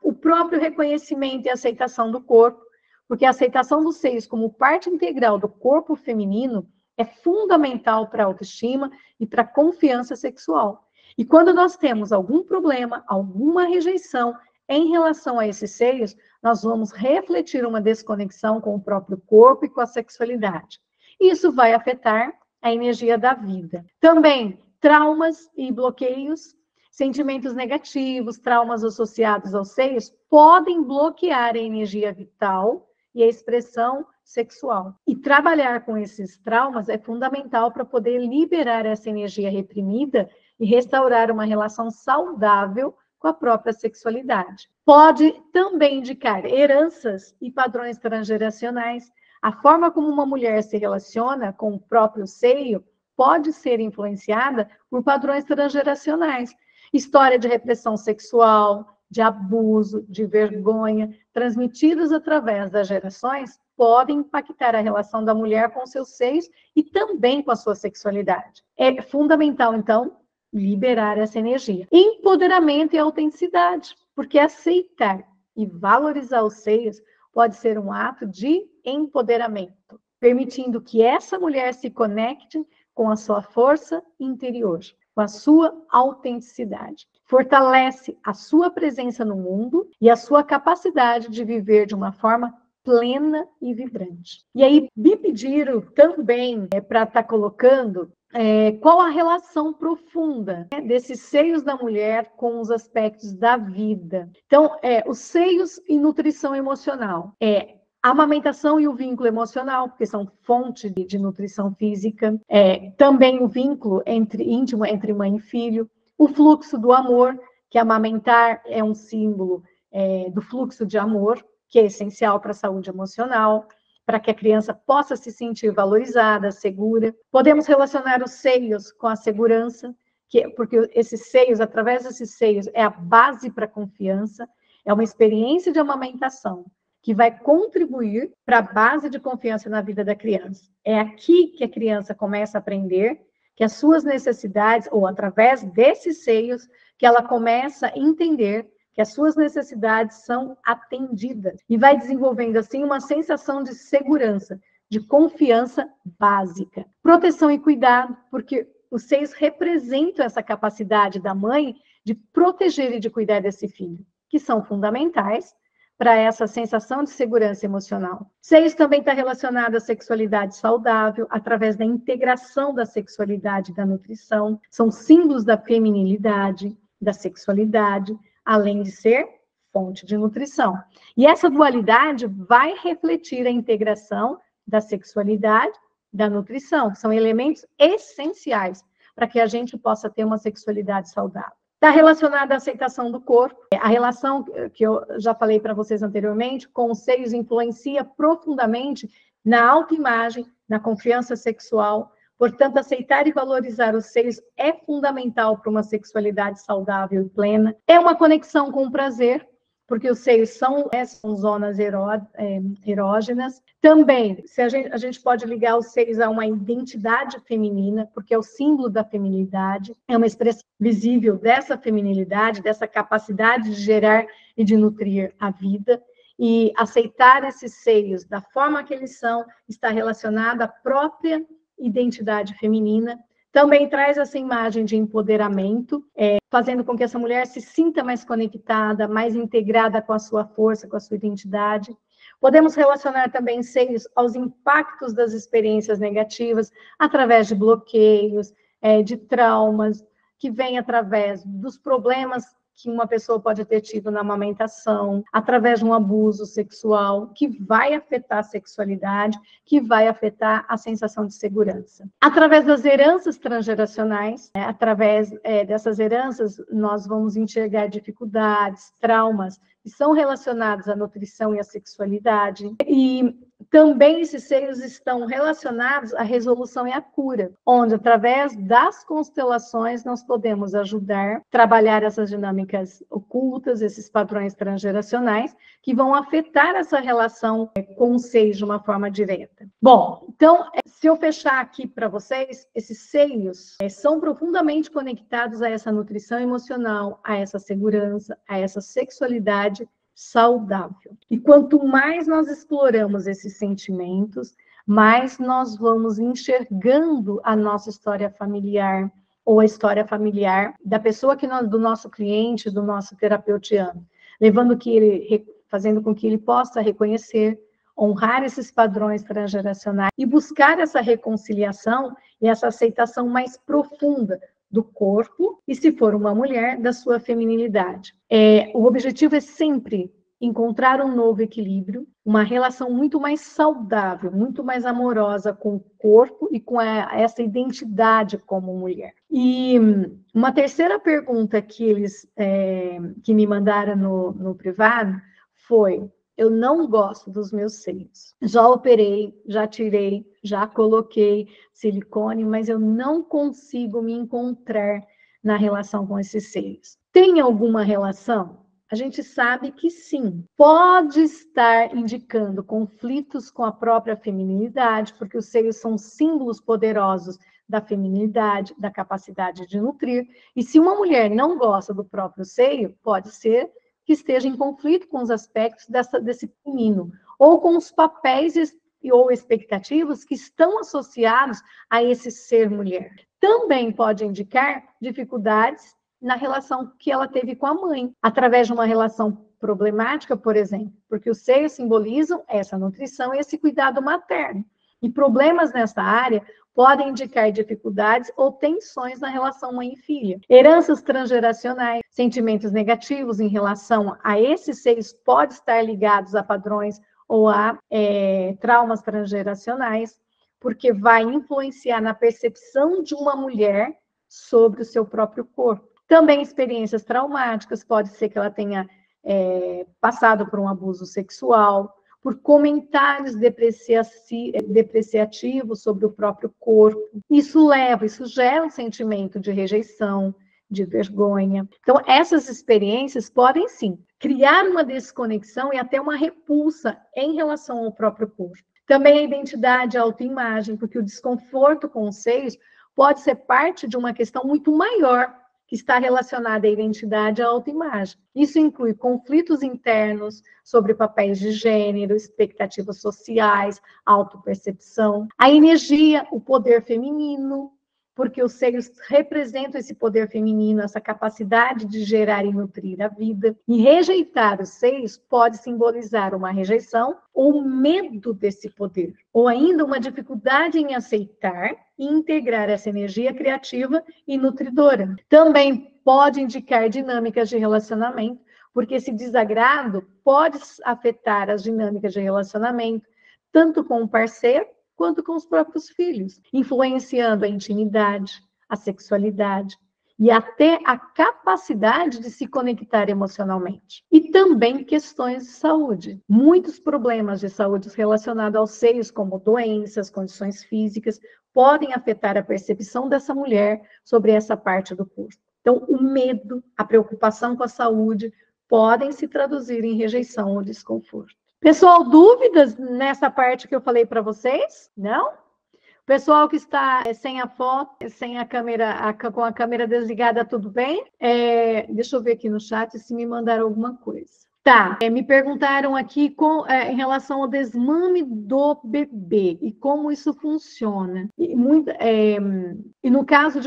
O próprio reconhecimento e aceitação do corpo, porque a aceitação dos seios como parte integral do corpo feminino é fundamental para a autoestima e para a confiança sexual. E quando nós temos algum problema, alguma rejeição em relação a esses seios, nós vamos refletir uma desconexão com o próprio corpo e com a sexualidade. Isso vai afetar a energia da vida. Também, traumas e bloqueios, sentimentos negativos, traumas associados aos seios, podem bloquear a energia vital e a expressão sexual. E trabalhar com esses traumas é fundamental para poder liberar essa energia reprimida e restaurar uma relação saudável com a própria sexualidade. Pode também indicar heranças e padrões transgeracionais. A forma como uma mulher se relaciona com o próprio seio pode ser influenciada por padrões transgeracionais. História de repressão sexual, de abuso, de vergonha, transmitidos através das gerações, podem impactar a relação da mulher com seus seios e também com a sua sexualidade. É fundamental, então, liberar essa energia. Empoderamento e autenticidade, porque aceitar e valorizar os seios pode ser um ato de empoderamento, permitindo que essa mulher se conecte com a sua força interior, com a sua autenticidade. Fortalece a sua presença no mundo e a sua capacidade de viver de uma forma plena e vibrante. E aí, me pediram também para estar colocando qual a relação profunda desses seios da mulher com os aspectos da vida. Então, os seios e nutrição emocional. A amamentação e o vínculo emocional, porque são fonte de nutrição física. Também o vínculo íntimo entre mãe e filho. O fluxo do amor, que amamentar é um símbolo do fluxo de amor, que é essencial para a saúde emocional, para que a criança possa se sentir valorizada, segura. Podemos relacionar os seios com a segurança, porque esses seios, através desses seios, é a base para a confiança, é uma experiência de amamentação que vai contribuir para a base de confiança na vida da criança. É aqui que a criança começa a aprender que as suas necessidades, ou através desses seios, que ela começa a entender que as suas necessidades são atendidas. E vai desenvolvendo, assim, uma sensação de segurança, de confiança básica. Proteção e cuidado, porque os seios representam essa capacidade da mãe de proteger e de cuidar desse filho, que são fundamentais para essa sensação de segurança emocional. Seios também está relacionado à sexualidade saudável, através da integração da sexualidade e da nutrição. São símbolos da feminilidade, da sexualidade, além de ser fonte de nutrição. E essa dualidade vai refletir a integração da sexualidade, da nutrição, que são elementos essenciais para que a gente possa ter uma sexualidade saudável. Está relacionada à aceitação do corpo. A relação que eu já falei para vocês anteriormente com os seios influencia profundamente na autoimagem, na confiança sexual, Portanto, aceitar e valorizar os seios é fundamental para uma sexualidade saudável e plena. É uma conexão com o prazer, porque os seios são zonas erógenas. Também, a gente pode ligar os seios a uma identidade feminina, porque é o símbolo da feminilidade, é uma expressão visível dessa feminilidade, dessa capacidade de gerar e de nutrir a vida. E aceitar esses seios da forma que eles são está relacionado à própria identidade feminina. Também traz essa imagem de empoderamento, fazendo com que essa mulher se sinta mais conectada, mais integrada com a sua força, com a sua identidade. Podemos relacionar também seios aos impactos das experiências negativas, através de bloqueios, de traumas, que vêm através dos problemas que uma pessoa pode ter tido na amamentação, através de um abuso sexual, que vai afetar a sexualidade, que vai afetar a sensação de segurança. Através das heranças transgeracionais, através dessas heranças, nós vamos enxergar dificuldades, traumas, que são relacionados à nutrição e à sexualidade. E também esses seios estão relacionados à resolução e à cura, onde, através das constelações, nós podemos ajudar a trabalhar essas dinâmicas ocultas, esses padrões transgeracionais, que vão afetar essa relação com os seios de uma forma direta. Bom, então, se eu fechar aqui para vocês, esses seios são profundamente conectados a essa nutrição emocional, a essa segurança, a essa sexualidade saudável. E quanto mais nós exploramos esses sentimentos, mais nós vamos enxergando a nossa história familiar ou a história familiar da pessoa do nosso cliente, do nosso terapeutiano, fazendo com que ele possa reconhecer, honrar esses padrões transgeracionais e buscar essa reconciliação e essa aceitação mais profunda do corpo e, se for uma mulher, da sua feminilidade. O objetivo é sempre encontrar um novo equilíbrio, uma relação muito mais saudável, muito mais amorosa com o corpo e com essa identidade como mulher. E uma terceira pergunta que que me mandaram no privado foi: eu não gosto dos meus seios. Já operei, já tirei, já coloquei silicone, mas eu não consigo me encontrar na relação com esses seios. Tem alguma relação? A gente sabe que sim. Pode estar indicando conflitos com a própria feminilidade, porque os seios são símbolos poderosos da feminilidade, da capacidade de nutrir. E se uma mulher não gosta do próprio seio, pode ser que esteja em conflito com os aspectos desse feminino, ou com os papéis ou expectativas que estão associados a esse ser mulher. Também pode indicar dificuldades na relação que ela teve com a mãe, através de uma relação problemática, por exemplo, porque os seios simbolizam essa nutrição e esse cuidado materno. E problemas nessa área podem indicar dificuldades ou tensões na relação mãe e filha. Heranças transgeracionais, sentimentos negativos em relação a esses seios podem estar ligados a padrões ou a traumas transgeracionais, porque vai influenciar na percepção de uma mulher sobre o seu próprio corpo. Também experiências traumáticas, pode ser que ela tenha passado por um abuso sexual, por comentários depreciativos sobre o próprio corpo. Isso gera um sentimento de rejeição, de vergonha. Então, essas experiências podem, sim, criar uma desconexão e até uma repulsa em relação ao próprio corpo. Também a identidade, a autoimagem, porque o desconforto com os seios pode ser parte de uma questão muito maior, que está relacionada à identidade e à autoimagem. Isso inclui conflitos internos sobre papéis de gênero, expectativas sociais, autopercepção, a energia, o poder feminino, porque os seios representam esse poder feminino, essa capacidade de gerar e nutrir a vida. E rejeitar os seios pode simbolizar uma rejeição ou medo desse poder, ou ainda uma dificuldade em aceitar e integrar essa energia criativa e nutridora. Também pode indicar dinâmicas de relacionamento, porque esse desagrado pode afetar as dinâmicas de relacionamento, tanto com o parceiro, quanto com os próprios filhos, influenciando a intimidade, a sexualidade. e até a capacidade de se conectar emocionalmente. E também questões de saúde. Muitos problemas de saúde relacionados aos seios, como doenças, condições físicas, podem afetar a percepção dessa mulher sobre essa parte do corpo. Então, o medo, a preocupação com a saúde podem se traduzir em rejeição ou desconforto. Pessoal, dúvidas nessa parte que eu falei para vocês? Não? Pessoal que está sem a foto, sem a câmera, com a câmera desligada, tudo bem? Deixa eu ver aqui no chat se me mandaram alguma coisa. Tá, me perguntaram aqui em relação ao desmame do bebê e como isso funciona. E no caso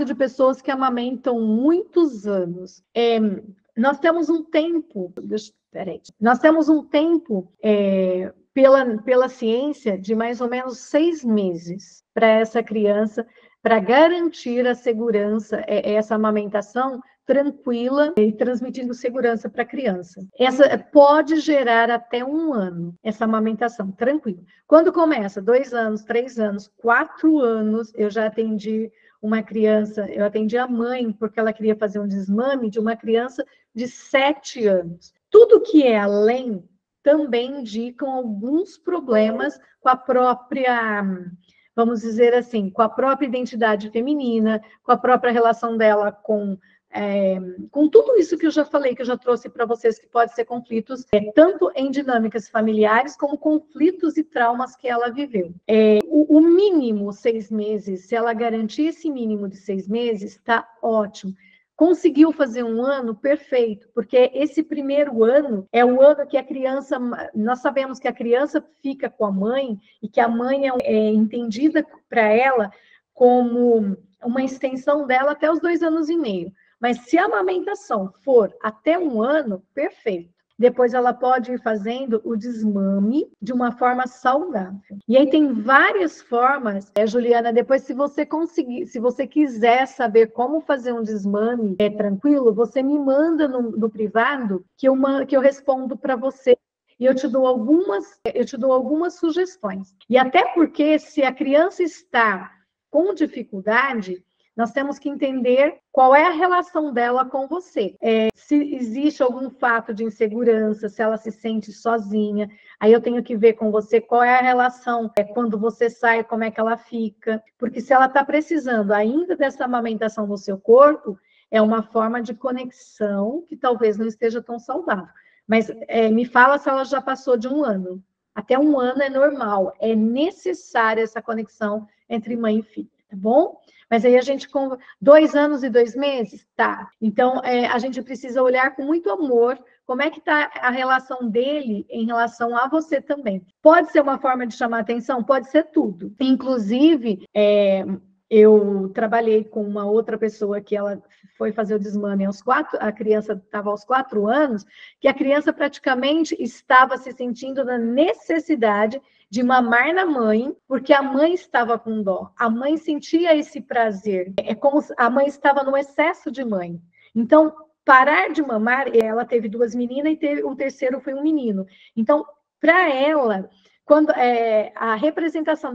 de pessoas que amamentam muitos anos, nós temos um tempo, nós temos um tempo pela ciência de mais ou menos 6 meses para essa criança, para garantir a segurança, essa amamentação tranquila e transmitindo segurança para a criança. Essa pode gerar até 1 ano, essa amamentação, tranquila. Quando começa 2 anos, 3 anos, 4 anos, eu já atendi uma criança, eu atendi a mãe, porque ela queria fazer um desmame de uma criança de 7 anos. Tudo que é além também indicam alguns problemas com a própria, vamos dizer assim, com a própria identidade feminina, com a própria relação dela com tudo isso que eu já falei, que eu já trouxe para vocês, que pode ser conflitos, tanto em dinâmicas familiares, como conflitos e traumas que ela viveu. O mínimo 6 meses, se ela garantir esse mínimo de 6 meses, está ótimo. Conseguiu fazer 1 ano, perfeito, porque esse primeiro ano é o ano que a criança, nós sabemos que a criança fica com a mãe, e que a mãe é entendida para ela como uma extensão dela até os 2 anos e meio. Mas se a amamentação for até 1 ano, perfeito. Depois ela pode ir fazendo o desmame de uma forma saudável. E aí tem várias formas, Juliana, depois se você conseguir, se você quiser saber como fazer um desmame tranquilo, você me manda no privado que eu respondo para você. E eu te dou algumas sugestões. E até porque se a criança está com dificuldade, nós temos que entender qual é a relação dela com você. Se existe algum fato de insegurança, se ela se sente sozinha, aí eu tenho que ver com você qual é a relação, quando você sai, como é que ela fica. Porque se ela está precisando ainda dessa amamentação no seu corpo, é uma forma de conexão que talvez não esteja tão saudável. Mas me fala se ela já passou de 1 ano. Até 1 ano é normal, é necessária essa conexão entre mãe e filha, tá bom? Mas aí a gente, com 2 anos e 2 meses, tá. Então, a gente precisa olhar com muito amor como é que está a relação dele em relação a você também. Pode ser uma forma de chamar atenção? Pode ser tudo. Inclusive, eu trabalhei com uma outra pessoa que ela foi fazer o desmame aos 4, a criança estava aos 4 anos, que a criança praticamente estava se sentindo na necessidade de mamar na mãe, porque a mãe estava com dó. A mãe sentia esse prazer. É como se a mãe estava no excesso de mãe. Então, parar de mamar, ela teve 2 meninas e o terceiro foi um menino. Então, para ela, quando a representação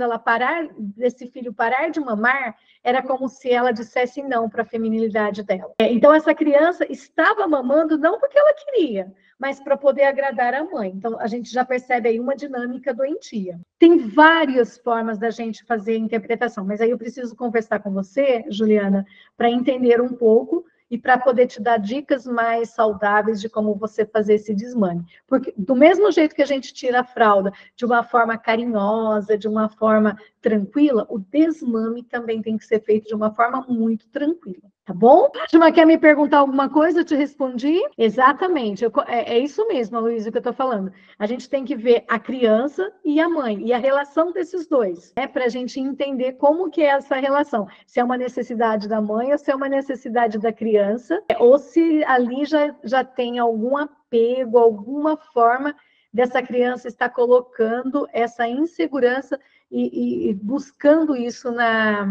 desse filho parar de mamar, era como se ela dissesse não para a feminilidade dela. Então, essa criança estava mamando não porque ela queria, mas para poder agradar a mãe. Então, a gente já percebe aí uma dinâmica doentia. Tem várias formas da gente fazer interpretação, mas aí eu preciso conversar com você, Juliana, para entender um pouco e para poder te dar dicas mais saudáveis de como você fazer esse desmame. Porque do mesmo jeito que a gente tira a fralda de uma forma carinhosa, de uma forma tranquila, o desmame também tem que ser feito de uma forma muito tranquila, tá bom? Fátima, quer me perguntar alguma coisa? Eu te respondi? Exatamente, é isso mesmo, Luísa, que eu estou falando. A gente tem que ver a criança e a mãe, e a relação desses dois, para a gente entender como que é essa relação. Se é uma necessidade da mãe ou se é uma necessidade da criança, ou se ali já tem algum apego, alguma forma dessa criança estar colocando essa insegurança e buscando isso na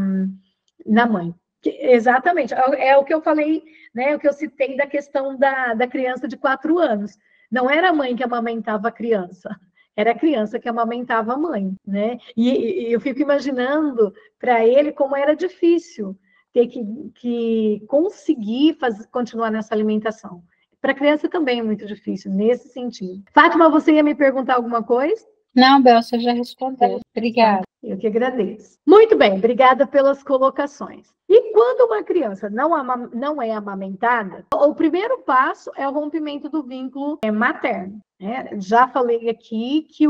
mãe. Exatamente, é o que eu falei, né? O que eu citei da questão da criança de 4 anos. Não era a mãe que amamentava a criança, era a criança que amamentava a mãe, né? E eu fico imaginando para ele como era difícil ter que conseguir continuar nessa alimentação. Para a criança também é muito difícil, nesse sentido. Fátima, você ia me perguntar alguma coisa? Não, Bel, você já respondeu. Obrigada. Eu que agradeço. Muito bem, obrigada pelas colocações. E quando uma criança não é amamentada, o primeiro passo é o rompimento do vínculo materno. Já falei aqui que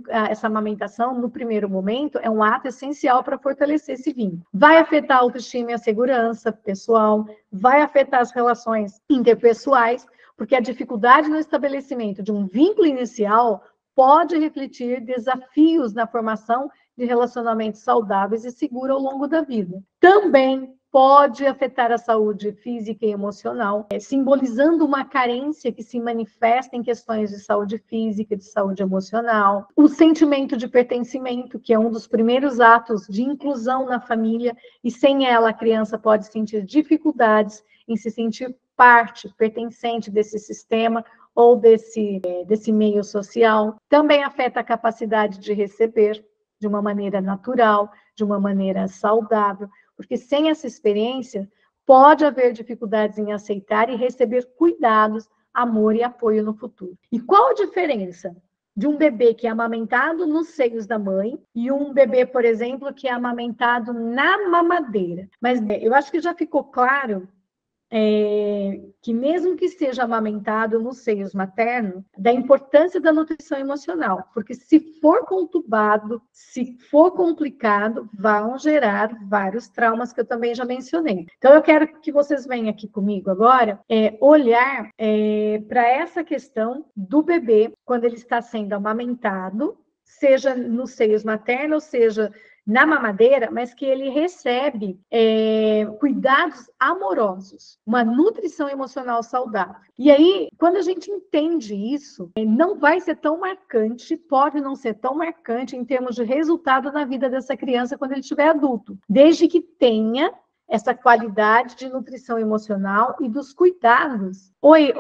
essa amamentação, no primeiro momento, é um ato essencial para fortalecer esse vínculo. Vai afetar a autoestima e a segurança pessoal, vai afetar as relações interpessoais, porque a dificuldade no estabelecimento de um vínculo inicial pode refletir desafios na formação de relacionamentos saudáveis e seguros ao longo da vida. Também pode afetar a saúde física e emocional, simbolizando uma carência que se manifesta em questões de saúde física, de saúde emocional. O sentimento de pertencimento, que é um dos primeiros atos de inclusão na família, e sem ela a criança pode sentir dificuldades em se sentir parte, pertencente desse sistema ou desse meio social. Também afeta a capacidade de receber de uma maneira natural, de uma maneira saudável, porque sem essa experiência pode haver dificuldades em aceitar e receber cuidados, amor e apoio no futuro. E qual a diferença de um bebê que é amamentado nos seios da mãe e um bebê, por exemplo, que é amamentado na mamadeira? Mas eu acho que já ficou claro que mesmo que seja amamentado nos seios maternos, da importância da nutrição emocional, porque se for conturbado, se for complicado, vão gerar vários traumas que eu também já mencionei. Então, eu quero que vocês venham aqui comigo agora, olhar para essa questão do bebê, quando ele está sendo amamentado, seja nos seios maternos, seja na mamadeira, mas que ele recebe cuidados amorosos, uma nutrição emocional saudável. E aí, quando a gente entende isso, não vai ser tão marcante, pode não ser tão marcante em termos de resultado na vida dessa criança quando ele estiver adulto, desde que tenha essa qualidade de nutrição emocional e dos cuidados. Oi,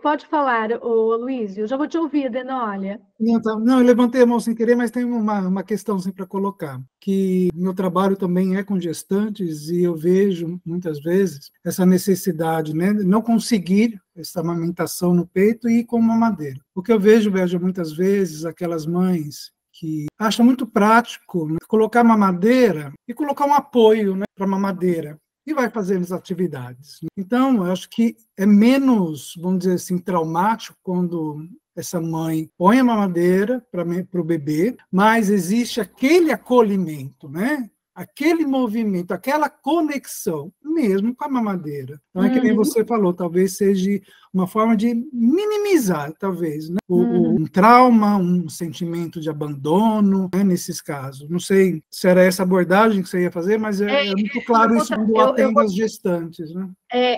pode falar, Luiz, eu já vou te ouvir, Denólia. Não, eu levantei a mão sem querer, mas tem uma questãozinha para colocar, que meu trabalho também é com gestantes e eu vejo, muitas vezes, essa necessidade, né, de não conseguir essa amamentação no peito e ir com mamadeira. O que eu vejo, muitas vezes, aquelas mães que acham muito prático, né, colocar mamadeira e colocar um apoio, né, para a mamadeira e vai fazendo as atividades. Então, eu acho que é menos, vamos dizer assim, traumático quando essa mãe põe a mamadeira para o bebê, mas existe aquele acolhimento, né? Aquele movimento, aquela conexão, mesmo com a mamadeira. Então, é que nem você falou, talvez seja uma forma de minimizar, talvez, né? Um trauma, um sentimento de abandono, né? Nesses casos. Não sei se era essa abordagem que você ia fazer, mas é muito claro isso quando atende as gestantes, né?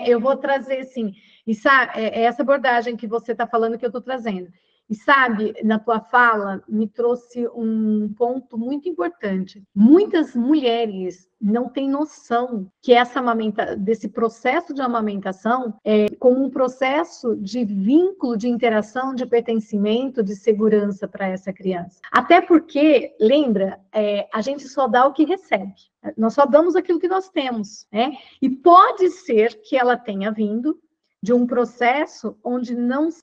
Eu vou trazer, sim. E sabe, essa abordagem que você está falando que eu estou trazendo. E sabe, na tua fala, me trouxe um ponto muito importante. Muitas mulheres não têm noção que desse processo de amamentação é como um processo de vínculo, de interação, de pertencimento, de segurança para essa criança. Até porque, lembra, a gente só dá o que recebe. Nós só damos aquilo que nós temos, né? E pode ser que ela tenha vindo de um processo onde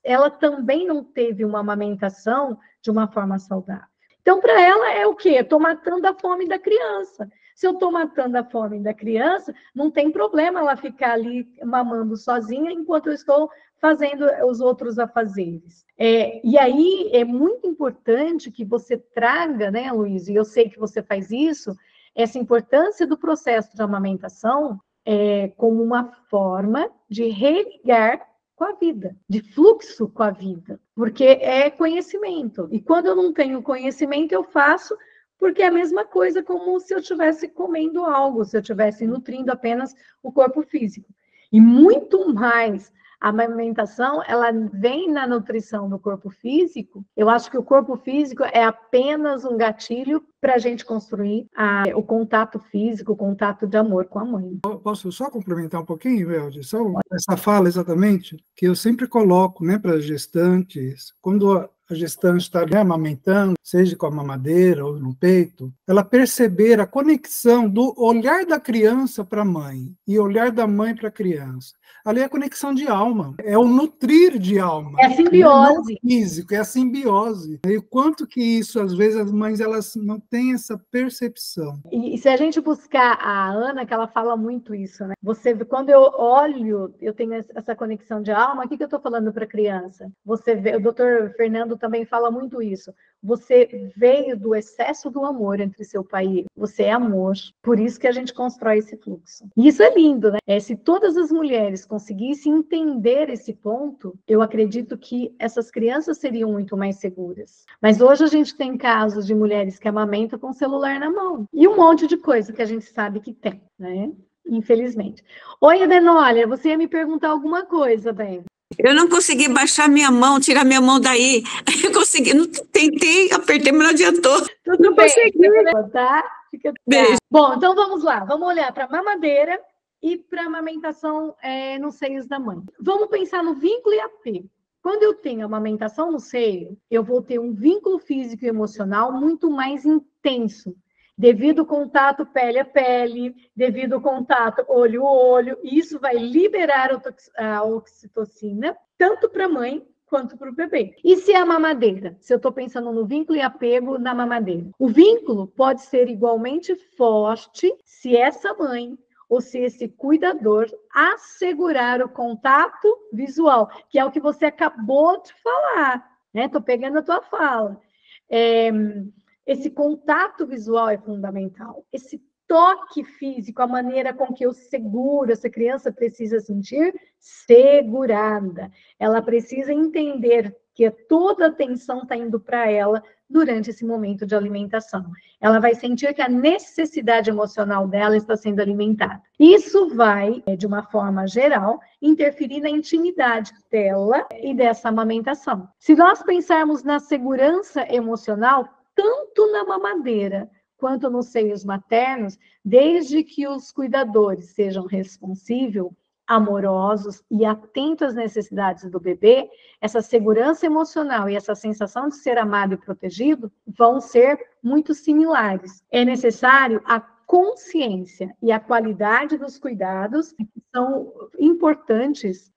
ela também não teve uma amamentação de uma forma saudável. Então, para ela é o quê? Estou matando a fome da criança. Se eu estou matando a fome da criança, não tem problema ela ficar ali mamando sozinha enquanto eu estou fazendo os outros afazeres. E aí é muito importante que você traga, né, Luiz, e eu sei que você faz isso, essa importância do processo de amamentação como uma forma de religar com a vida, de fluxo com a vida, porque é conhecimento. E quando eu não tenho conhecimento, eu faço porque é a mesma coisa como se eu estivesse comendo algo, se eu estivesse nutrindo apenas o corpo físico. E muito mais, a amamentação, ela vem na nutrição do corpo físico. Eu acho que o corpo físico é apenas um gatilho para a gente construir o contato físico, o contato de amor com a mãe. Posso só complementar um pouquinho, Weldy? Só essa fala exatamente, que eu sempre coloco, né, para as gestantes, quando a gestante está, né, amamentando, seja com a mamadeira ou no peito, ela perceber a conexão do olhar da criança para a mãe e olhar da mãe para a criança. Ali é a conexão de alma, é o nutrir de alma. É a simbiose. Não físico, é a simbiose. E o quanto que isso, às vezes, as mães elas não têm essa percepção. E se a gente buscar a Ana, que ela fala muito isso, né? Quando eu olho, eu tenho essa conexão de alma, o que eu estou falando para a criança? Você vê, o doutor Fernando também fala muito isso. Você veio do excesso do amor entre seu pai e eu. Você é amor. Por isso que a gente constrói esse fluxo. E isso é lindo, né? Se todas as mulheres conseguissem entender esse ponto, eu acredito que essas crianças seriam muito mais seguras. Mas hoje a gente tem casos de mulheres que amamentam com o celular na mão. E um monte de coisa que a gente sabe que tem, né? Infelizmente. Oi, Adenólia, você ia me perguntar alguma coisa, bem? Eu não consegui baixar minha mão, tirar minha mão daí. Eu consegui, não, tentei, apertei, mas não adiantou. Tudo não bem, consegui. tá? Fica... Beijo. Bom, então vamos lá. Vamos olhar para a mamadeira e para a amamentação nos seios da mãe. Vamos pensar no vínculo e apego. Quando eu tenho amamentação no seio, eu vou ter um vínculo físico e emocional muito mais intenso, devido ao contato pele a pele, devido ao contato olho a olho, e isso vai liberar a oxitocina, tanto para a mãe quanto para o bebê. E se é a mamadeira? Se eu estou pensando no vínculo e apego na mamadeira. O vínculo pode ser igualmente forte se essa mãe ou se esse cuidador assegurar o contato visual, que é o que você acabou de falar, né? Estou pegando a tua fala. Esse contato visual é fundamental. Esse toque físico, a maneira com que eu seguro, essa criança precisa sentir segurada. Ela precisa entender que toda a atenção está indo para ela durante esse momento de alimentação. Ela vai sentir que a necessidade emocional dela está sendo alimentada. Isso vai, de uma forma geral, interferir na intimidade dela e dessa amamentação. Se nós pensarmos na segurança emocional, tanto na mamadeira quanto nos seios maternos, desde que os cuidadores sejam responsíveis, amorosos e atentos às necessidades do bebê, essa segurança emocional e essa sensação de ser amado e protegido vão ser muito similares. É necessário a consciência e a qualidade dos cuidados, que são importantes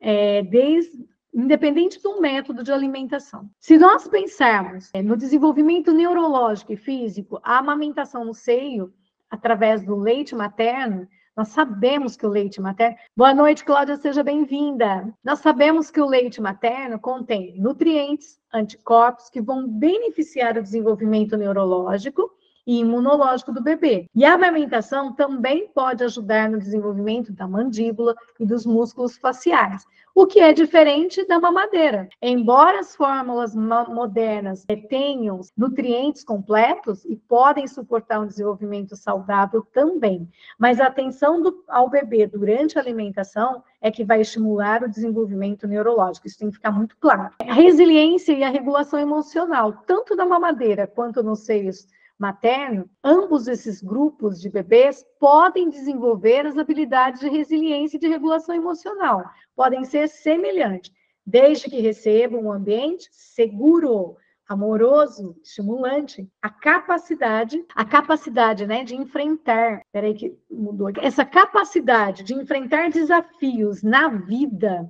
independente do método de alimentação. Se nós pensarmos no desenvolvimento neurológico e físico, a amamentação no seio, através do leite materno, nós sabemos que o leite materno... Boa noite, Cláudia, seja bem-vinda. Nós sabemos que o leite materno contém nutrientes, anticorpos, que vão beneficiar o desenvolvimento neurológico e imunológico do bebê. E a amamentação também pode ajudar no desenvolvimento da mandíbula e dos músculos faciais, o que é diferente da mamadeira. Embora as fórmulas modernas tenham nutrientes completos e podem suportar um desenvolvimento saudável também, mas a atenção ao bebê durante a alimentação é que vai estimular o desenvolvimento neurológico. Isso tem que ficar muito claro. A resiliência e a regulação emocional, tanto na mamadeira quanto nos seios materno, ambos esses grupos de bebês podem desenvolver as habilidades de resiliência e de regulação emocional. Podem ser semelhantes, desde que recebam um ambiente seguro, amoroso, estimulante. A capacidade, né, de enfrentar, que mudou aqui. Essa capacidade de enfrentar desafios na vida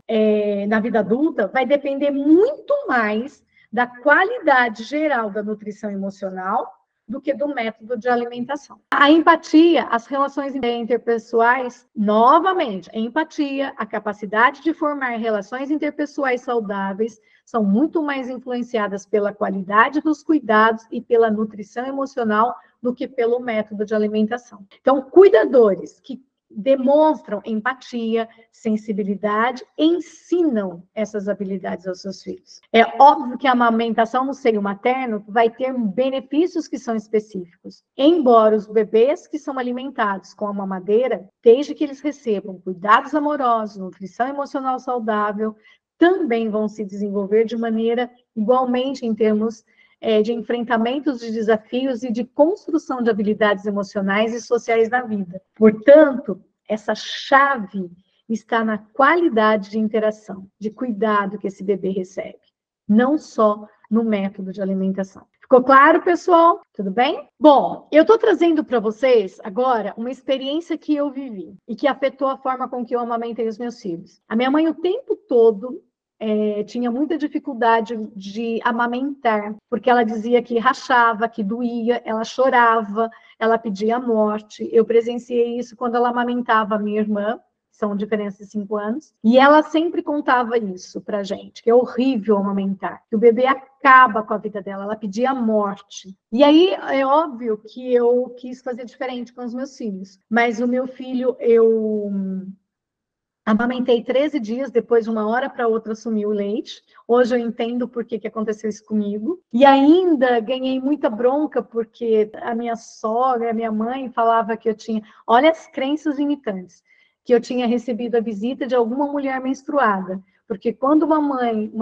adulta, vai depender muito mais da qualidade geral da nutrição emocional do que do método de alimentação. A empatia, as relações interpessoais, novamente, a empatia, a capacidade de formar relações interpessoais saudáveis são muito mais influenciadas pela qualidade dos cuidados e pela nutrição emocional do que pelo método de alimentação. Então, cuidadores que demonstram empatia, sensibilidade, ensinam essas habilidades aos seus filhos. É óbvio que a amamentação no seio materno vai ter benefícios que são específicos, embora os bebês que são alimentados com a mamadeira, desde que eles recebam cuidados amorosos, nutrição emocional saudável, também vão se desenvolver de maneira igualmente em termos de enfrentamentos de desafios e de construção de habilidades emocionais e sociais na vida. Portanto, essa chave está na qualidade de interação, de cuidado que esse bebê recebe, não só no método de alimentação. Ficou claro, pessoal? Tudo bem? Bom, eu estou trazendo para vocês agora uma experiência que eu vivi e que afetou a forma com que eu amamentei os meus filhos. A minha mãe o tempo todo tinha muita dificuldade de amamentar, porque ela dizia que rachava, que doía, ela chorava, ela pedia a morte. Eu presenciei isso quando ela amamentava a minha irmã, são diferenças de 5 anos, e ela sempre contava isso pra gente, que é horrível amamentar, que o bebê acaba com a vida dela, ela pedia a morte. E aí, é óbvio que eu quis fazer diferente com os meus filhos, mas o meu filho, eu amamentei 13 dias, depois de uma hora para outra sumiu o leite. Hoje eu entendo por que aconteceu isso comigo. E ainda ganhei muita bronca, porque a minha sogra, a minha mãe, falava que eu tinha... Olha as crenças limitantes. Que eu tinha recebido a visita de alguma mulher menstruada. Porque quando uma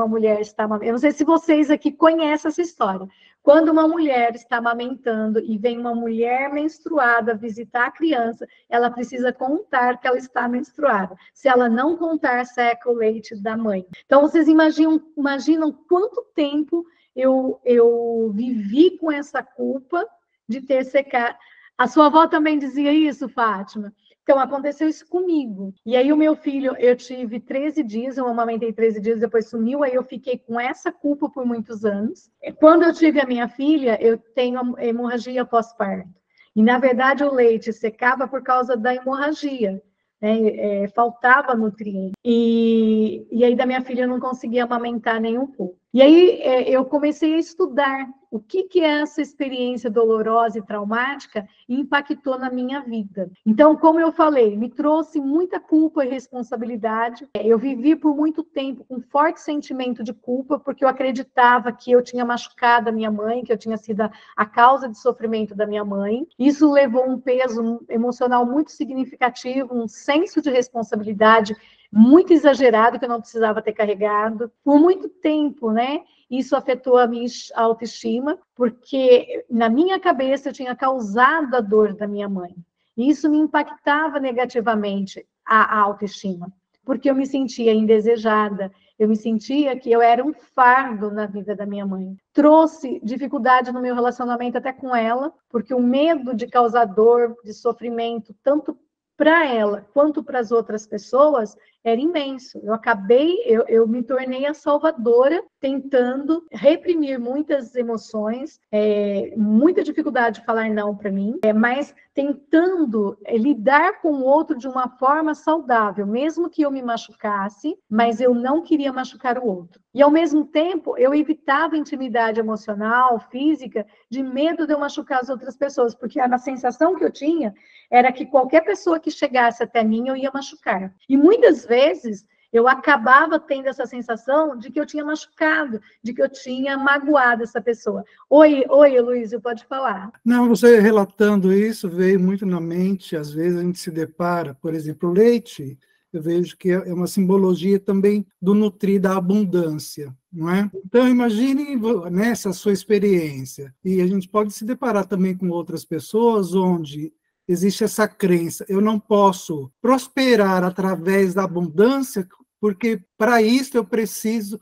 mulher está... Eu não sei se vocês aqui conhecem essa história. Quando uma mulher está amamentando e vem uma mulher menstruada visitar a criança, ela precisa contar que ela está menstruada. Se ela não contar, seca o leite da mãe. Então, vocês imaginam quanto tempo eu vivi com essa culpa de ter secado. A sua avó também dizia isso, Fátima? Então, aconteceu isso comigo. E aí, o meu filho, eu tive 13 dias, eu amamentei 13 dias, depois sumiu, aí eu fiquei com essa culpa por muitos anos. Quando eu tive a minha filha, eu tenho hemorragia pós-parto. E, na verdade, o leite secava por causa da hemorragia, né? Faltava nutriente. E aí, da minha filha, eu não conseguia amamentar nem um pouco. E aí, eu comecei a estudar o que essa experiência dolorosa e traumática impactou na minha vida. Então, como eu falei, me trouxe muita culpa e responsabilidade. Eu vivi por muito tempo com um forte sentimento de culpa, porque eu acreditava que eu tinha machucado a minha mãe, que eu tinha sido a causa de sofrimento da minha mãe. Isso levou um peso emocional muito significativo, um senso de responsabilidade muito exagerado, que eu não precisava ter carregado. Por muito tempo, né? Isso afetou a minha autoestima, porque na minha cabeça eu tinha causado a dor da minha mãe. E isso me impactava negativamente a autoestima, porque eu me sentia indesejada, eu me sentia que eu era um fardo na vida da minha mãe. Trouxe dificuldade no meu relacionamento até com ela, porque o medo de causar dor, de sofrimento, tanto para ela quanto para as outras pessoas, era imenso. Eu me tornei a salvadora, tentando reprimir muitas emoções, muita dificuldade de falar não para mim, mas tentando lidar com o outro de uma forma saudável, mesmo que eu me machucasse, mas eu não queria machucar o outro. E, ao mesmo tempo, eu evitava intimidade emocional, física, de medo de eu machucar as outras pessoas, porque a sensação que eu tinha era que qualquer pessoa que chegasse até mim, eu ia machucar. E muitas vezes eu acabava tendo essa sensação de que eu tinha machucado, de que eu tinha magoado essa pessoa. Oi, Heloísio, pode falar. Não, você relatando isso veio muito na mente. Às vezes a gente se depara, por exemplo, o leite, eu vejo que é uma simbologia também do nutrir, da abundância, não é? Então, imagine nessa sua experiência, e a gente pode se deparar também com outras pessoas onde existe essa crença, eu não posso prosperar através da abundância, porque para isso eu preciso,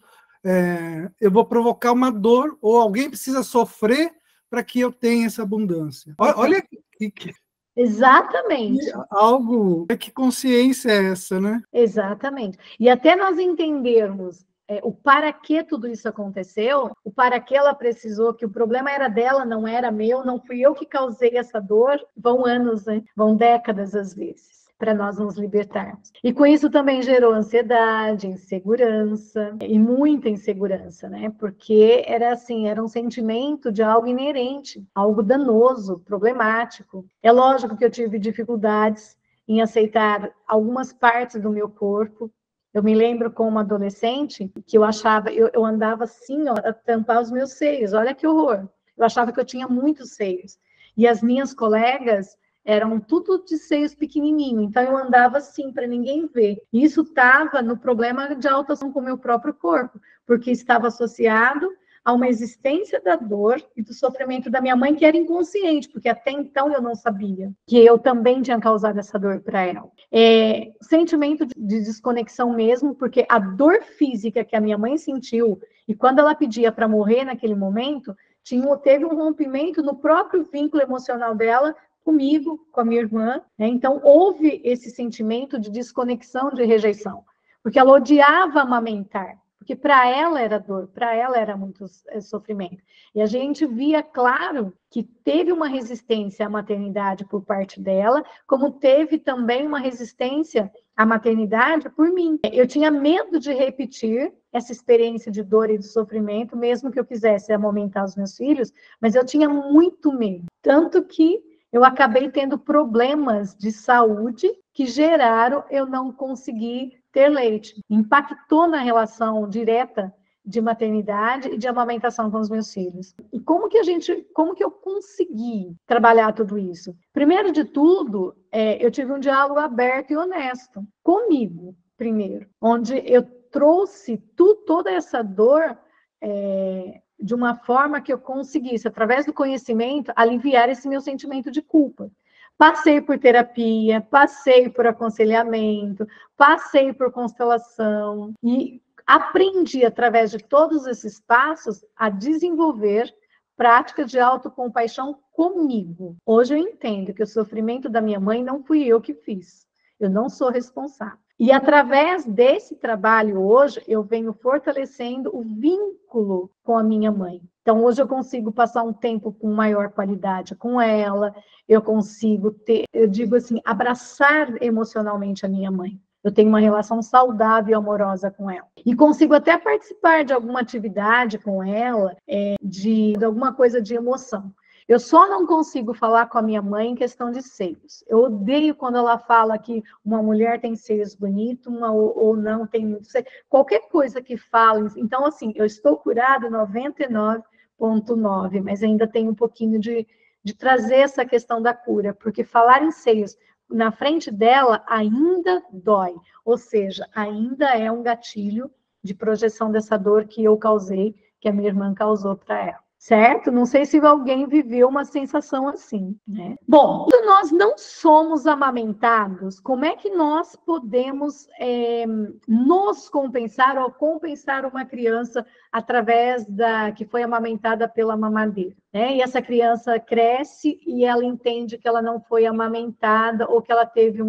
eu vou provocar uma dor, ou alguém precisa sofrer para que eu tenha essa abundância. Olha que Exatamente. Algo, que consciência é essa, né? Exatamente. E até nós entendermos o para que tudo isso aconteceu, o para que ela precisou, que o problema era dela, não era meu, não fui eu que causei essa dor, vão anos, né? Vão décadas às vezes, para nós nos libertarmos. E com isso também gerou ansiedade, insegurança, e muita insegurança, né? Porque era assim, era um sentimento de algo inerente, algo danoso, problemático. É lógico que eu tive dificuldades em aceitar algumas partes do meu corpo. Eu me lembro como adolescente que eu achava, eu andava assim, ó, a tampar os meus seios, olha que horror. Eu achava que eu tinha muitos seios. E as minhas colegas eram tudo de seios pequenininhos, então eu andava assim para ninguém ver. E isso estava no problema de autoação com o meu próprio corpo, porque estava associado a uma existência da dor e do sofrimento da minha mãe, que era inconsciente, porque até então eu não sabia que eu também tinha causado essa dor para ela. Sentimento de desconexão mesmo, porque a dor física que a minha mãe sentiu, e quando ela pedia para morrer naquele momento, teve um rompimento no próprio vínculo emocional dela comigo, com a minha irmã, né? Então houve esse sentimento de desconexão, de rejeição, porque ela odiava amamentar, porque para ela era dor, para ela era muito sofrimento. E a gente via, claro, que teve uma resistência à maternidade por parte dela, como teve também uma resistência à maternidade por mim. Eu tinha medo de repetir essa experiência de dor e de sofrimento, mesmo que eu quisesse amamentar os meus filhos, mas eu tinha muito medo. Tanto que eu acabei tendo problemas de saúde que geraram eu não conseguir ter leite. Impactou na relação direta de maternidade e de amamentação com os meus filhos. E como que eu consegui trabalhar tudo isso? Primeiro de tudo, eu tive um diálogo aberto e honesto comigo, primeiro, onde eu trouxe toda essa dor de uma forma que eu conseguisse, através do conhecimento, aliviar esse meu sentimento de culpa. Passei por terapia, passei por aconselhamento, passei por constelação e aprendi, através de todos esses passos, a desenvolver práticas de autocompaixão comigo. Hoje eu entendo que o sofrimento da minha mãe não fui eu que fiz. Eu não sou responsável. E através desse trabalho hoje, eu venho fortalecendo o vínculo com a minha mãe. Então, hoje eu consigo passar um tempo com maior qualidade com ela, eu consigo eu digo assim, abraçar emocionalmente a minha mãe. Eu tenho uma relação saudável e amorosa com ela. E consigo até participar de alguma atividade com ela, de alguma coisa de emoção. Eu só não consigo falar com a minha mãe em questão de seios. Eu odeio quando ela fala que uma mulher tem seios bonitos, ou não tem muito seio. Qualquer coisa que fale. Então, assim, eu estou curada 99,9, mas ainda tem um pouquinho de trazer essa questão da cura, porque falar em seios na frente dela ainda dói. Ou seja, ainda é um gatilho de projeção dessa dor que eu causei, que a minha irmã causou para ela. Certo? Não sei se alguém viveu uma sensação assim, né? Bom, quando nós não somos amamentados, como é que nós podemos nos compensar ou compensar uma criança através que foi amamentada pela mamadeira, né? E essa criança cresce e ela entende que ela não foi amamentada ou que ela teve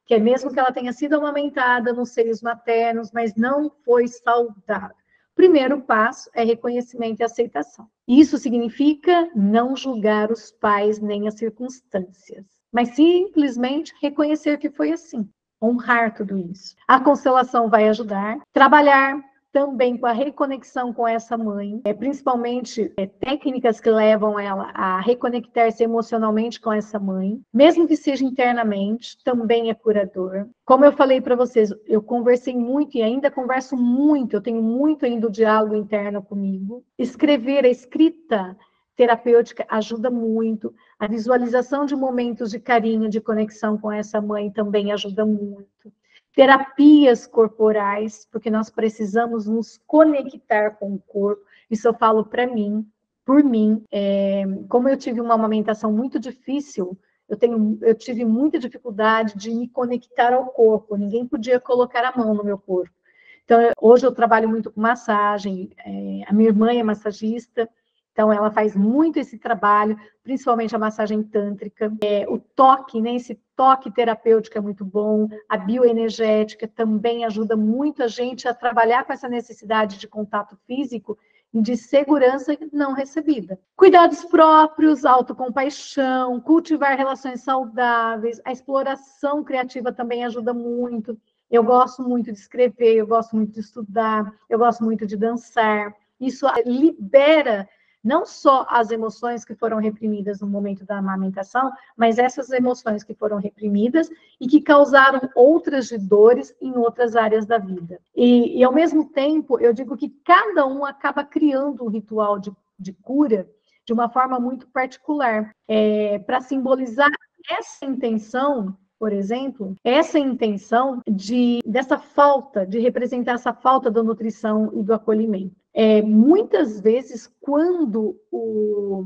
que mesmo que ela tenha sido amamentada nos seios maternos, mas não foi saudável. Primeiro passo é reconhecimento e aceitação. Isso significa não julgar os pais nem as circunstâncias, mas simplesmente reconhecer que foi assim, honrar tudo isso. A constelação vai ajudar, trabalhar também com a reconexão com essa mãe, principalmente técnicas que levam ela a reconectar-se emocionalmente com essa mãe, mesmo que seja internamente, também é curador. Como eu falei para vocês, eu conversei muito e ainda converso muito, eu tenho muito ainda o diálogo interno comigo. Escrever, a escrita terapêutica ajuda muito, a visualização de momentos de carinho, de conexão com essa mãe também ajuda muito. Terapias corporais, porque nós precisamos nos conectar com o corpo. Isso eu falo para mim, por mim. Como eu tive uma amamentação muito difícil, eu tive muita dificuldade de me conectar ao corpo. Ninguém podia colocar a mão no meu corpo. Então, hoje eu trabalho muito com massagem. A minha irmã é massagista, então ela faz muito esse trabalho, principalmente a massagem tântrica. O toque, né? Esse toque terapêutico é muito bom. A bioenergética também ajuda muito a gente a trabalhar com essa necessidade de contato físico e de segurança não recebida. Cuidados próprios, autocompaixão, cultivar relações saudáveis, a exploração criativa também ajuda muito. Eu gosto muito de escrever, eu gosto muito de estudar, eu gosto muito de dançar. Isso libera não só as emoções que foram reprimidas no momento da amamentação, mas essas emoções que foram reprimidas e que causaram outras dores em outras áreas da vida. E ao mesmo tempo, eu digo que cada um acaba criando um ritual de cura de uma forma muito particular, para simbolizar essa intenção. Por exemplo, essa intenção dessa falta, de representar essa falta da nutrição e do acolhimento. Muitas vezes, quando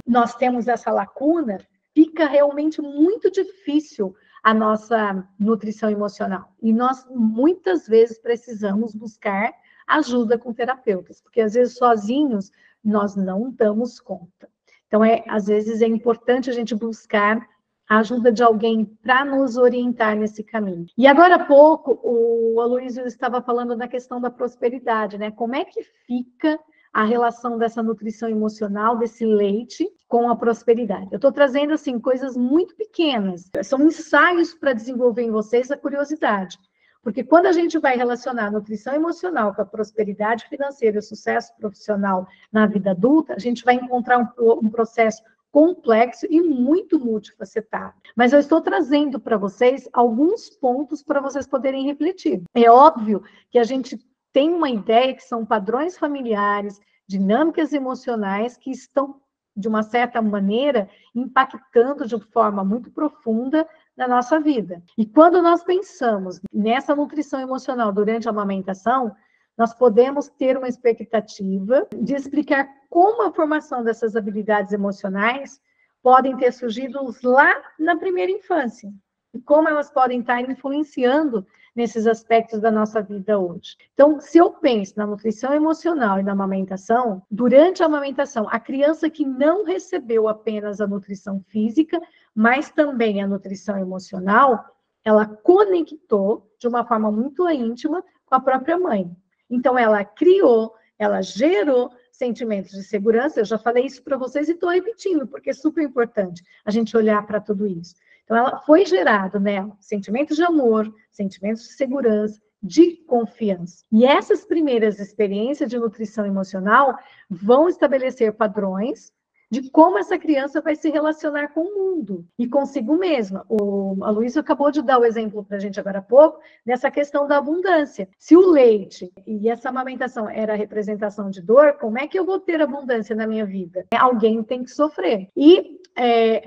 nós temos essa lacuna, fica realmente muito difícil a nossa nutrição emocional. E nós, muitas vezes, precisamos buscar ajuda com terapeutas, porque, às vezes, sozinhos, nós não damos conta. Então, às vezes, é importante a gente buscar a ajuda de alguém para nos orientar nesse caminho. E agora há pouco, o Aloysio estava falando da questão da prosperidade, né? Como é que fica a relação dessa nutrição emocional, desse leite, com a prosperidade? Eu estou trazendo, assim, coisas muito pequenas. São ensaios para desenvolver em vocês a curiosidade. Porque quando a gente vai relacionar a nutrição emocional com a prosperidade financeira e o sucesso profissional na vida adulta, a gente vai encontrar um processo complexo e muito multifacetado. Mas eu estou trazendo para vocês alguns pontos para vocês poderem refletir. É óbvio que a gente tem uma ideia que são padrões familiares, dinâmicas emocionais que estão, de uma certa maneira, impactando de forma muito profunda na nossa vida. E quando nós pensamos nessa nutrição emocional durante a amamentação, nós podemos ter uma expectativa de explicar como a formação dessas habilidades emocionais podem ter surgido lá na primeira infância e como elas podem estar influenciando nesses aspectos da nossa vida hoje. Então, se eu penso na nutrição emocional e na amamentação, durante a amamentação, a criança que não recebeu apenas a nutrição física, mas também a nutrição emocional, ela conectou de uma forma muito íntima com a própria mãe. Então, ela criou, ela gerou sentimentos de segurança. Eu já falei isso para vocês e estou repetindo, porque é super importante a gente olhar para tudo isso. Então, ela foi gerado nela sentimentos de amor, sentimentos de segurança, de confiança. E essas primeiras experiências de nutrição emocional vão estabelecer padrões de como essa criança vai se relacionar com o mundo e consigo mesma. O Aloysio acabou de dar o exemplo para a gente agora há pouco, nessa questão da abundância. Se o leite e essa amamentação era a representação de dor, como é que eu vou ter abundância na minha vida? Alguém tem que sofrer. E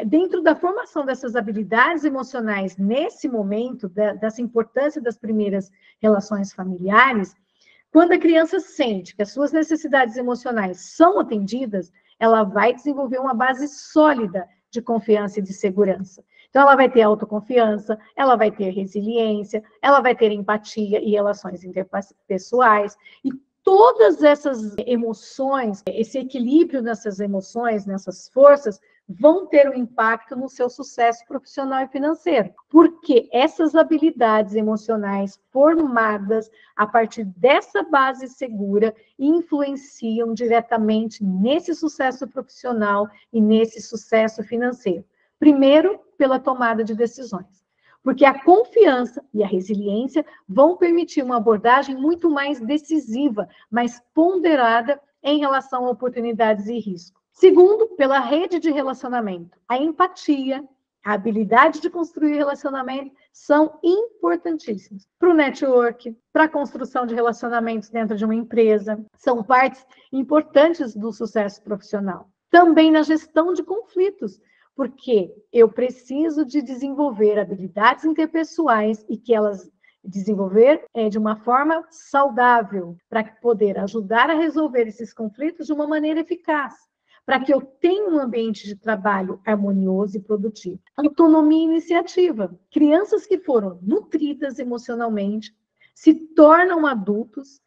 dentro da formação dessas habilidades emocionais, nesse momento, dessa importância das primeiras relações familiares, quando a criança sente que as suas necessidades emocionais são atendidas, ela vai desenvolver uma base sólida de confiança e de segurança. Então, ela vai ter autoconfiança, ela vai ter resiliência, ela vai ter empatia e relações interpessoais. E todas essas emoções, esse equilíbrio nessas emoções, nessas forças, vão ter um impacto no seu sucesso profissional e financeiro. Porque essas habilidades emocionais formadas a partir dessa base segura influenciam diretamente nesse sucesso profissional e nesse sucesso financeiro. Primeiro, pela tomada de decisões. Porque a confiança e a resiliência vão permitir uma abordagem muito mais decisiva, mais ponderada em relação a oportunidades e riscos. Segundo, pela rede de relacionamento. A empatia, a habilidade de construir relacionamento são importantíssimos para o network, para a construção de relacionamentos dentro de uma empresa. São partes importantes do sucesso profissional. Também na gestão de conflitos, porque eu preciso de desenvolver habilidades interpessoais e que elas desenvolver de uma forma saudável para poder ajudar a resolver esses conflitos de uma maneira eficaz, para que eu tenha um ambiente de trabalho harmonioso e produtivo. Autonomia e iniciativa. Crianças que foram nutridas emocionalmente se tornam adultos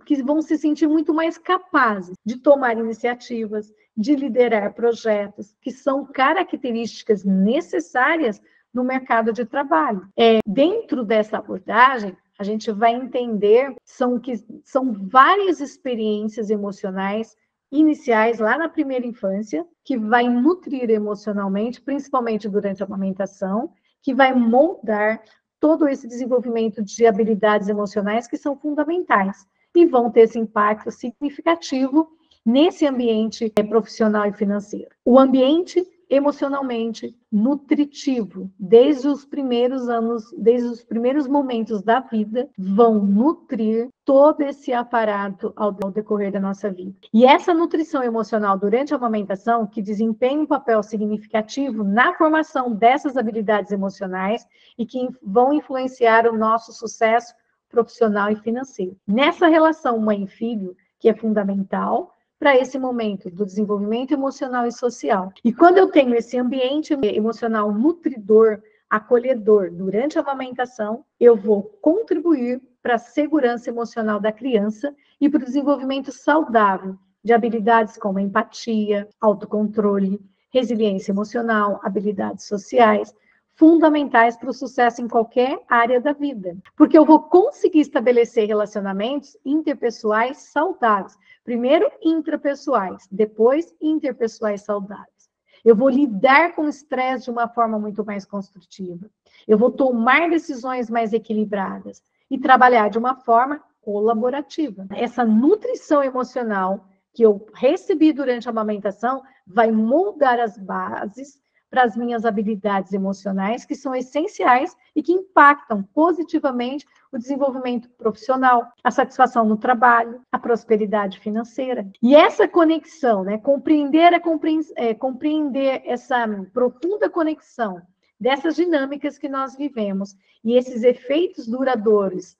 que vão se sentir muito mais capazes de tomar iniciativas, de liderar projetos, que são características necessárias no mercado de trabalho. Dentro dessa abordagem, a gente vai entender que são várias experiências emocionais iniciais lá na primeira infância, que vai nutrir emocionalmente, principalmente durante a amamentação, que vai moldar todo esse desenvolvimento de habilidades emocionais que são fundamentais e vão ter esse impacto significativo nesse ambiente profissional e financeiro. O ambiente emocionalmente nutritivo, desde os primeiros anos, desde os primeiros momentos da vida, vão nutrir todo esse aparato ao decorrer da nossa vida. E essa nutrição emocional durante a amamentação, que desempenha um papel significativo na formação dessas habilidades emocionais e que vão influenciar o nosso sucesso profissional e financeiro. Nessa relação mãe e filho, que é fundamental para esse momento do desenvolvimento emocional e social. E quando eu tenho esse ambiente emocional nutridor, acolhedor durante a amamentação, eu vou contribuir para a segurança emocional da criança e para o desenvolvimento saudável de habilidades como empatia, autocontrole, resiliência emocional, habilidades sociais, fundamentais para o sucesso em qualquer área da vida. Porque eu vou conseguir estabelecer relacionamentos interpessoais saudáveis. Primeiro, intrapessoais, depois, interpessoais saudáveis. Eu vou lidar com o estresse de uma forma muito mais construtiva. Eu vou tomar decisões mais equilibradas e trabalhar de uma forma colaborativa. Essa nutrição emocional que eu recebi durante a amamentação vai moldar as bases para as minhas habilidades emocionais, que são essenciais e que impactam positivamente o desenvolvimento profissional, a satisfação no trabalho, a prosperidade financeira. E essa conexão, né, compreender essa profunda conexão dessas dinâmicas que nós vivemos e esses efeitos duradouros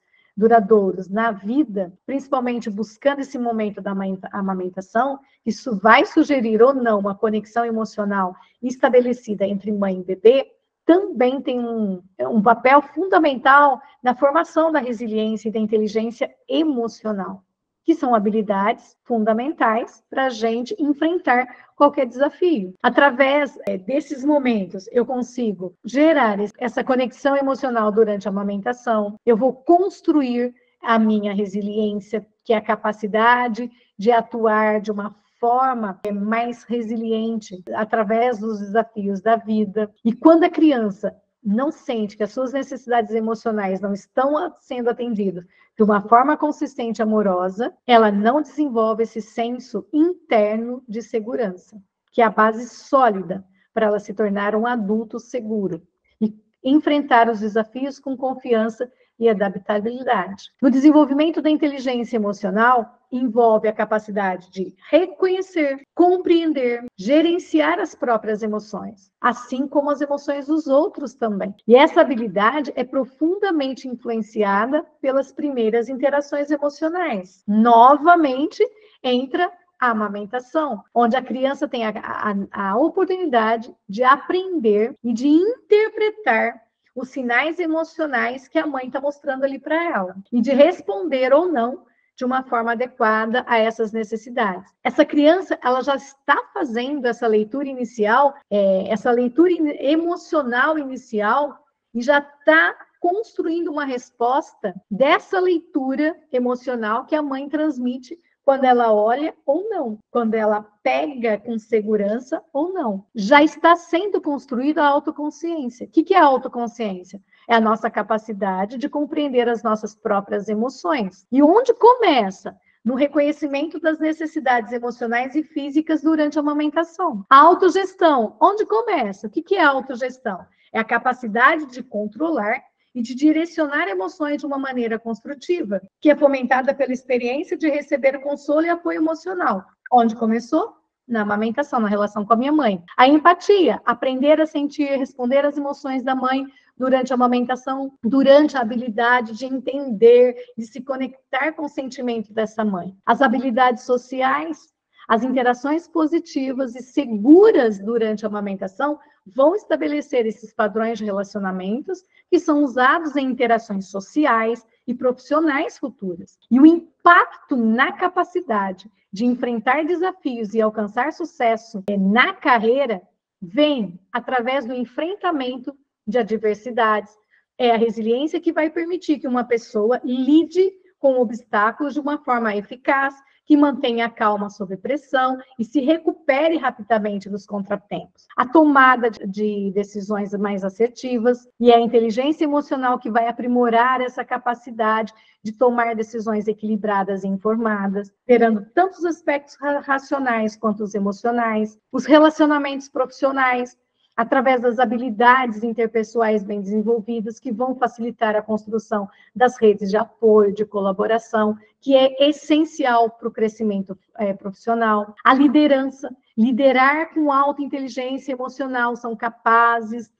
na vida, principalmente buscando esse momento da amamentação, isso vai sugerir ou não uma conexão emocional estabelecida entre mãe e bebê, também tem um papel fundamental na formação da resiliência e da inteligência emocional, que são habilidades fundamentais para a gente enfrentar qualquer desafio. Através desses momentos, eu consigo gerar essa conexão emocional durante a amamentação, eu vou construir a minha resiliência, que é a capacidade de atuar de uma forma mais resiliente através dos desafios da vida. E quando a criança não sente que as suas necessidades emocionais não estão sendo atendidas de uma forma consistente e amorosa, ela não desenvolve esse senso interno de segurança, que é a base sólida para ela se tornar um adulto seguro e enfrentar os desafios com confiança e adaptabilidade. No desenvolvimento da inteligência emocional, envolve a capacidade de reconhecer, compreender, gerenciar as próprias emoções, assim como as emoções dos outros também. E essa habilidade é profundamente influenciada pelas primeiras interações emocionais. Novamente, entra a amamentação, onde a criança tem a oportunidade de aprender e de interpretar os sinais emocionais que a mãe está mostrando ali para ela e de responder ou não de uma forma adequada a essas necessidades. Essa criança, ela já está fazendo essa leitura inicial, essa leitura emocional inicial, e já está construindo uma resposta dessa leitura emocional que a mãe transmite quando ela olha ou não, quando ela pega com segurança ou não. Já está sendo construída a autoconsciência. O que é a autoconsciência? É a nossa capacidade de compreender as nossas próprias emoções. E onde começa? No reconhecimento das necessidades emocionais e físicas durante a amamentação. A autogestão, onde começa? O que é a autogestão? É a capacidade de controlar e de direcionar emoções de uma maneira construtiva, que é fomentada pela experiência de receber consolo e apoio emocional. Onde começou? Na amamentação, na relação com a minha mãe. A empatia, aprender a sentir, responder às emoções da mãe durante a amamentação, durante a habilidade de entender, de se conectar com o sentimento dessa mãe. As habilidades sociais, as interações positivas e seguras durante a amamentação vão estabelecer esses padrões de relacionamentos que são usados em interações sociais e profissionais futuras. E o impacto na capacidade de enfrentar desafios e alcançar sucesso na carreira vem através do enfrentamento de adversidades. É a resiliência que vai permitir que uma pessoa lide com obstáculos de uma forma eficaz, que mantenha a calma sob pressão e se recupere rapidamente dos contratempos. A tomada de decisões mais assertivas e a inteligência emocional que vai aprimorar essa capacidade de tomar decisões equilibradas e informadas, gerando tanto os aspectos racionais quanto os emocionais, os relacionamentos profissionais, através das habilidades interpessoais bem desenvolvidas, que vão facilitar a construção das redes de apoio, de colaboração, que é essencial para o crescimento profissional. A liderança, liderar com alta inteligência emocional, são capazes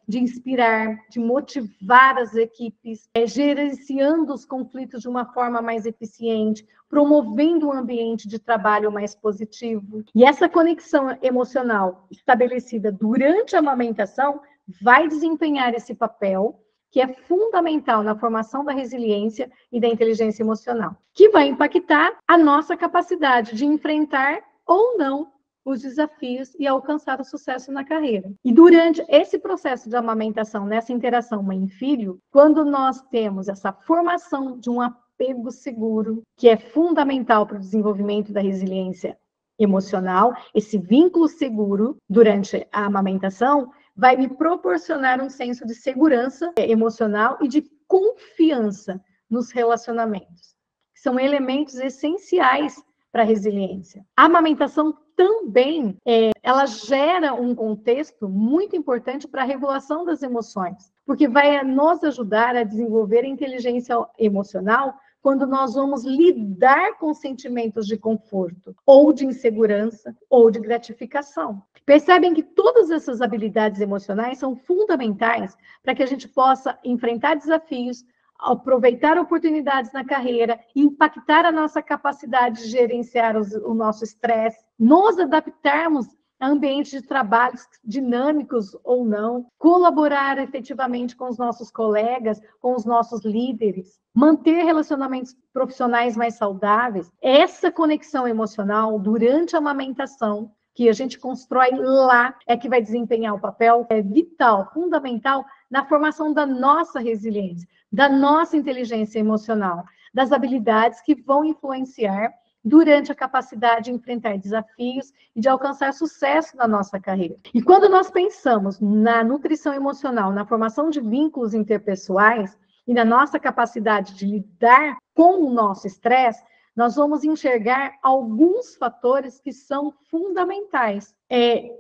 de inspirar, de motivar as equipes, gerenciando os conflitos de uma forma mais eficiente, promovendo um ambiente de trabalho mais positivo. E essa conexão emocional estabelecida durante a amamentação vai desempenhar esse papel que é fundamental na formação da resiliência e da inteligência emocional, que vai impactar a nossa capacidade de enfrentar ou não os desafios e alcançar o sucesso na carreira. E durante esse processo de amamentação, nessa interação mãe-filho, quando nós temos essa formação de um apego seguro, que é fundamental para o desenvolvimento da resiliência emocional, esse vínculo seguro durante a amamentação vai me proporcionar um senso de segurança emocional e de confiança nos relacionamentos, que são elementos essenciais para a resiliência. A amamentação também, ela gera um contexto muito importante para a regulação das emoções, porque vai nos ajudar a desenvolver a inteligência emocional quando nós vamos lidar com sentimentos de conforto, ou de insegurança, ou de gratificação. Percebem que todas essas habilidades emocionais são fundamentais para que a gente possa enfrentar desafios, aproveitar oportunidades na carreira, impactar a nossa capacidade de gerenciar o nosso estresse, nos adaptarmos a ambientes de trabalhos dinâmicos ou não, colaborar efetivamente com os nossos colegas, com os nossos líderes, manter relacionamentos profissionais mais saudáveis. Essa conexão emocional durante a amamentação, que a gente constrói lá, é que vai desempenhar um papel vital, fundamental, na formação da nossa resiliência, da nossa inteligência emocional, das habilidades que vão influenciar durante a capacidade de enfrentar desafios e de alcançar sucesso na nossa carreira. E quando nós pensamos na nutrição emocional, na formação de vínculos interpessoais e na nossa capacidade de lidar com o nosso estresse, nós vamos enxergar alguns fatores que são fundamentais.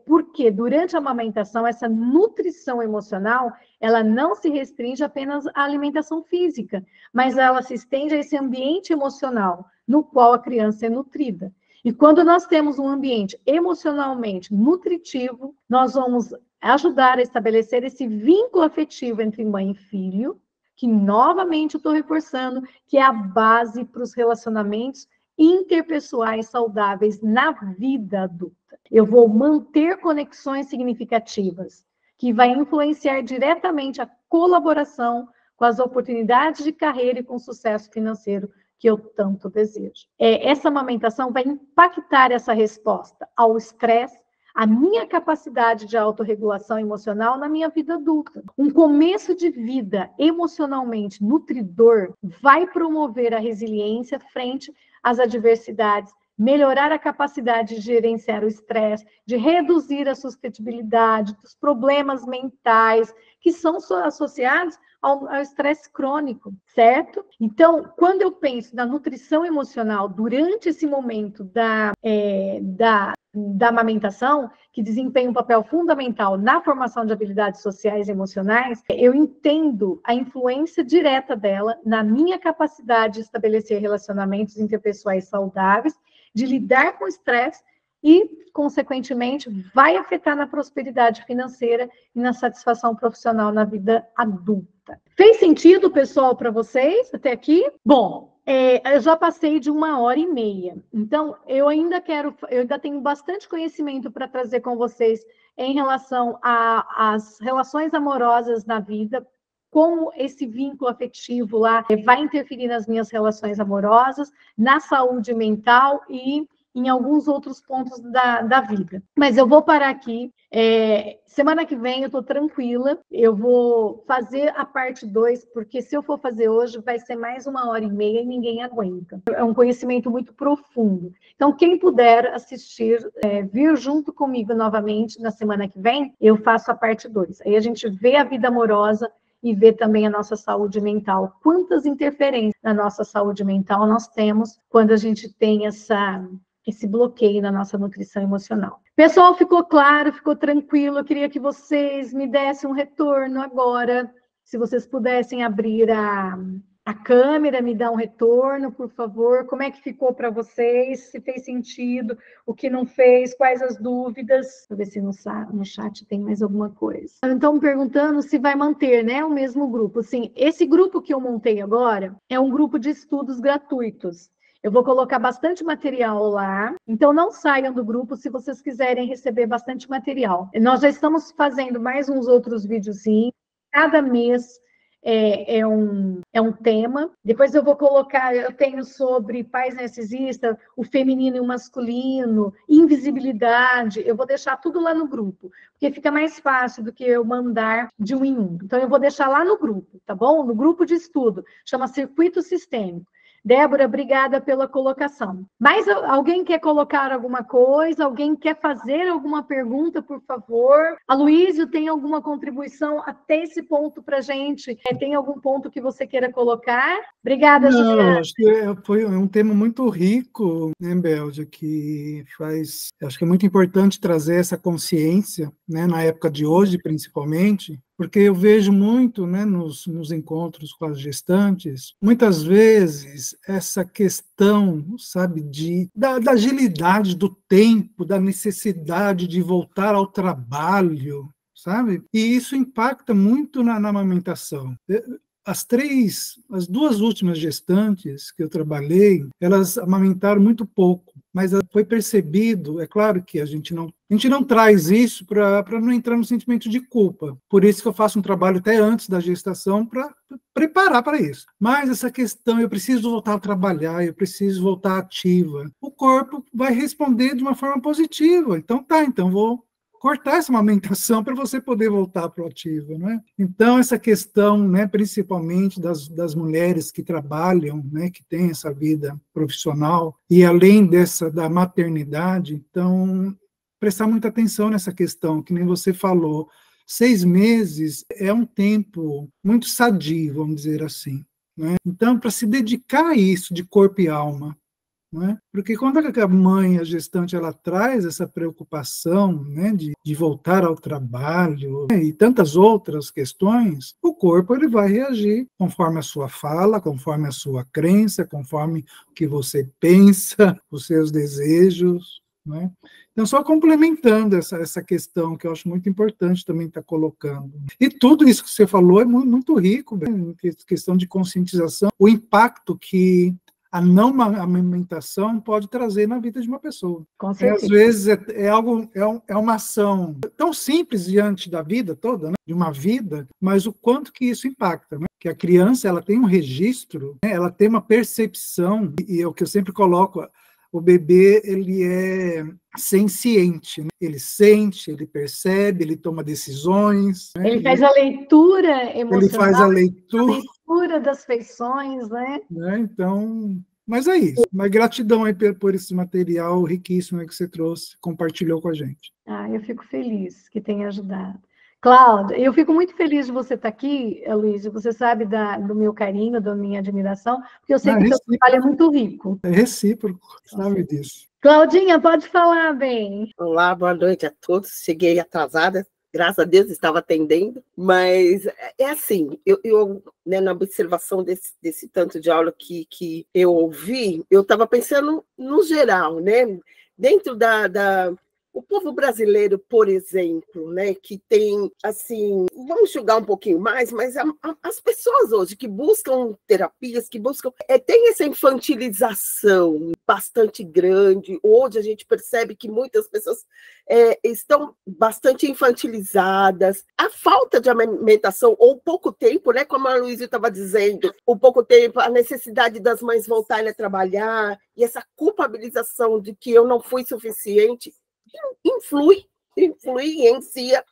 Porque durante a amamentação, essa nutrição emocional, ela não se restringe apenas à alimentação física, mas ela se estende a esse ambiente emocional, no qual a criança é nutrida. E quando nós temos um ambiente emocionalmente nutritivo, nós vamos ajudar a estabelecer esse vínculo afetivo entre mãe e filho, que novamente eu estou reforçando, que é a base para os relacionamentos interpessoais saudáveis na vida adulta. Eu vou manter conexões significativas, que vai influenciar diretamente a colaboração com as oportunidades de carreira e com o sucesso financeiro que eu tanto desejo. Essa amamentação vai impactar essa resposta ao estresse, a minha capacidade de autorregulação emocional na minha vida adulta. Um começo de vida emocionalmente nutridor vai promover a resiliência frente às adversidades, melhorar a capacidade de gerenciar o estresse, de reduzir a suscetibilidade dos problemas mentais que são associados ao estresse crônico, certo? Então, quando eu penso na nutrição emocional durante esse momento da amamentação, que desempenha um papel fundamental na formação de habilidades sociais e emocionais, eu entendo a influência direta dela na minha capacidade de estabelecer relacionamentos interpessoais saudáveis, de lidar com o estresse e, consequentemente, vai afetar na prosperidade financeira e na satisfação profissional na vida adulta. Fez sentido, pessoal, para vocês até aqui? Bom, eu já passei de 1h30, então eu ainda tenho bastante conhecimento para trazer com vocês em relação às relações amorosas na vida, como esse vínculo afetivo lá vai interferir nas minhas relações amorosas, na saúde mental e em alguns outros pontos da vida. Mas eu vou parar aqui. Semana que vem eu estou tranquila, eu vou fazer a parte 2, porque se eu for fazer hoje, vai ser mais 1h30 e ninguém aguenta. É um conhecimento muito profundo. Então, quem puder assistir, vir junto comigo novamente na semana que vem, eu faço a parte 2. Aí a gente vê a vida amorosa e ver também a nossa saúde mental. Quantas interferências na nossa saúde mental nós temos quando a gente tem esse bloqueio na nossa nutrição emocional. Pessoal, ficou claro, ficou tranquilo? Eu queria que vocês me dessem um retorno agora, se vocês pudessem abrir a câmera, me dá um retorno, por favor. Como é que ficou para vocês? Se fez sentido, o que não fez, quais as dúvidas? Vou ver se no chat tem mais alguma coisa. Então, perguntando se vai manter, né, o mesmo grupo. Sim, esse grupo que eu montei agora é um grupo de estudos gratuitos. Eu vou colocar bastante material lá, então não saiam do grupo se vocês quiserem receber bastante material. Nós já estamos fazendo mais uns outros videozinhos, cada mês é um tema. Depois eu vou colocar, eu tenho sobre pais narcisistas, o feminino e o masculino, invisibilidade, eu vou deixar tudo lá no grupo, porque fica mais fácil do que eu mandar de um em um. Então eu vou deixar lá no grupo, tá bom? No grupo de estudo, chama Circuito Sistêmico. Débora, obrigada pela colocação. Mas alguém quer colocar alguma coisa? Alguém quer fazer alguma pergunta, por favor? Aloísio, tem alguma contribuição até esse ponto para a gente? Tem algum ponto que você queira colocar? Obrigada, Juliana. Acho que foi um tema muito rico, né, Bélgia, acho que é muito importante trazer essa consciência, né, na época de hoje, principalmente, porque eu vejo muito, né, nos encontros com as gestantes, muitas vezes essa questão, sabe, da agilidade do tempo, da necessidade de voltar ao trabalho, sabe? E isso impacta muito na amamentação. As duas últimas gestantes que eu trabalhei, elas amamentaram muito pouco, mas foi percebido, é claro que a gente não traz isso para não entrar no sentimento de culpa. Por isso que eu faço um trabalho até antes da gestação para preparar para isso. Mas essa questão, eu preciso voltar a trabalhar, eu preciso voltar ativa. O corpo vai responder de uma forma positiva. Então vou cortar essa amamentação para você poder voltar para o ativo, né? Então, essa questão, né, principalmente das mulheres que trabalham, né, que têm essa vida profissional, e além da maternidade, então, prestar muita atenção nessa questão, que nem você falou, 6 meses é um tempo muito sadio, vamos dizer assim, né? Então, para se dedicar a isso de corpo e alma, né? Porque quando a mãe, a gestante, ela traz essa preocupação, né, de voltar ao trabalho, né, e tantas outras questões, o corpo ele vai reagir conforme a sua fala, conforme a sua crença, conforme o que você pensa, os seus desejos, né? Então, só complementando essa questão, que eu acho muito importante também estar colocando. E tudo isso que você falou é muito, muito rico, né? Questão de conscientização, o impacto que a não amamentação pode trazer na vida de uma pessoa. Com certeza. Às vezes é uma ação tão simples diante da vida toda, né? De uma vida, mas o quanto que isso impacta, né? Que a criança ela tem um registro, né? Ela tem uma percepção, e é o que eu sempre coloco, o bebê ele é senciente, né? Ele sente, ele percebe, ele toma decisões. Né? Ele faz a leitura emocional. Ele faz a leitura das feições, né? Então, mas é isso. Mas gratidão aí por esse material riquíssimo que você trouxe, compartilhou com a gente. Eu fico feliz que tenha ajudado. Cláudia, eu fico muito feliz de você estar aqui, Luiz. Você sabe do meu carinho, da minha admiração, porque eu sei que o seu trabalho é muito rico. É recíproco, sabe disso. Claudinha, pode falar, bem. Olá, boa noite a todos. Cheguei atrasada, graças a Deus estava atendendo, mas é assim, eu né, na observação desse tanto de aula que eu ouvi, eu estava pensando no geral, né? Dentro o povo brasileiro, por exemplo, né, que tem, assim, vamos julgar um pouquinho mais, mas as pessoas hoje que buscam terapias, que buscam, tem essa infantilização bastante grande. Hoje a gente percebe que muitas pessoas estão bastante infantilizadas. A falta de amamentação, ou pouco tempo, né, como a Luísa estava dizendo, o pouco tempo, a necessidade das mães voltarem a trabalhar, e essa culpabilização de que eu não fui suficiente, influencia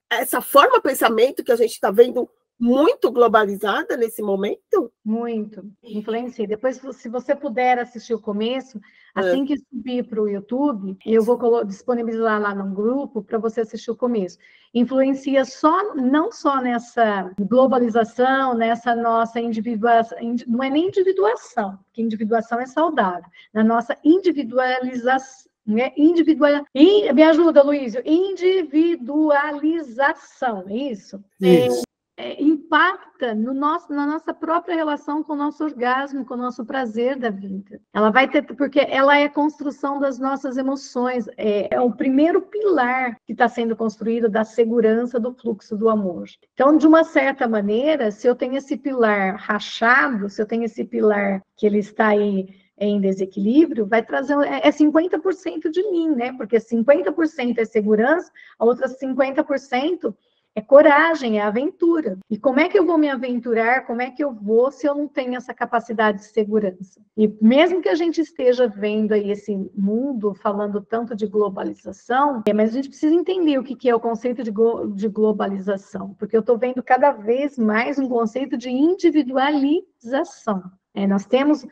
essa forma de pensamento que a gente está vendo muito globalizada nesse momento. Muito, influencia. Depois, se você puder assistir o começo, assim que subir para o YouTube, eu vou disponibilizar lá no grupo para você assistir o começo. Influencia não só nessa globalização, nessa nossa individuação, não é nem individuação, porque individuação é saudável, na nossa individualização. Me ajuda, Luísio. Individualização, é isso? Isso. impacta na nossa própria relação com o nosso orgasmo, com o nosso prazer da vida. Ela vai ter, porque ela é a construção das nossas emoções, é o primeiro pilar que está sendo construído da segurança do fluxo do amor. Então, de uma certa maneira, se eu tenho esse pilar rachado, se eu tenho esse pilar que ele está aí em desequilíbrio, vai trazer 50% de mim, né? Porque 50% é segurança, a outra 50% é coragem, é aventura. E como é que eu vou me aventurar? Como é que eu vou se eu não tenho essa capacidade de segurança? E mesmo que a gente esteja vendo aí esse mundo falando tanto de globalização, mas a gente precisa entender o que é o conceito de globalização, porque eu estou vendo cada vez mais um conceito de individualização. Nós temos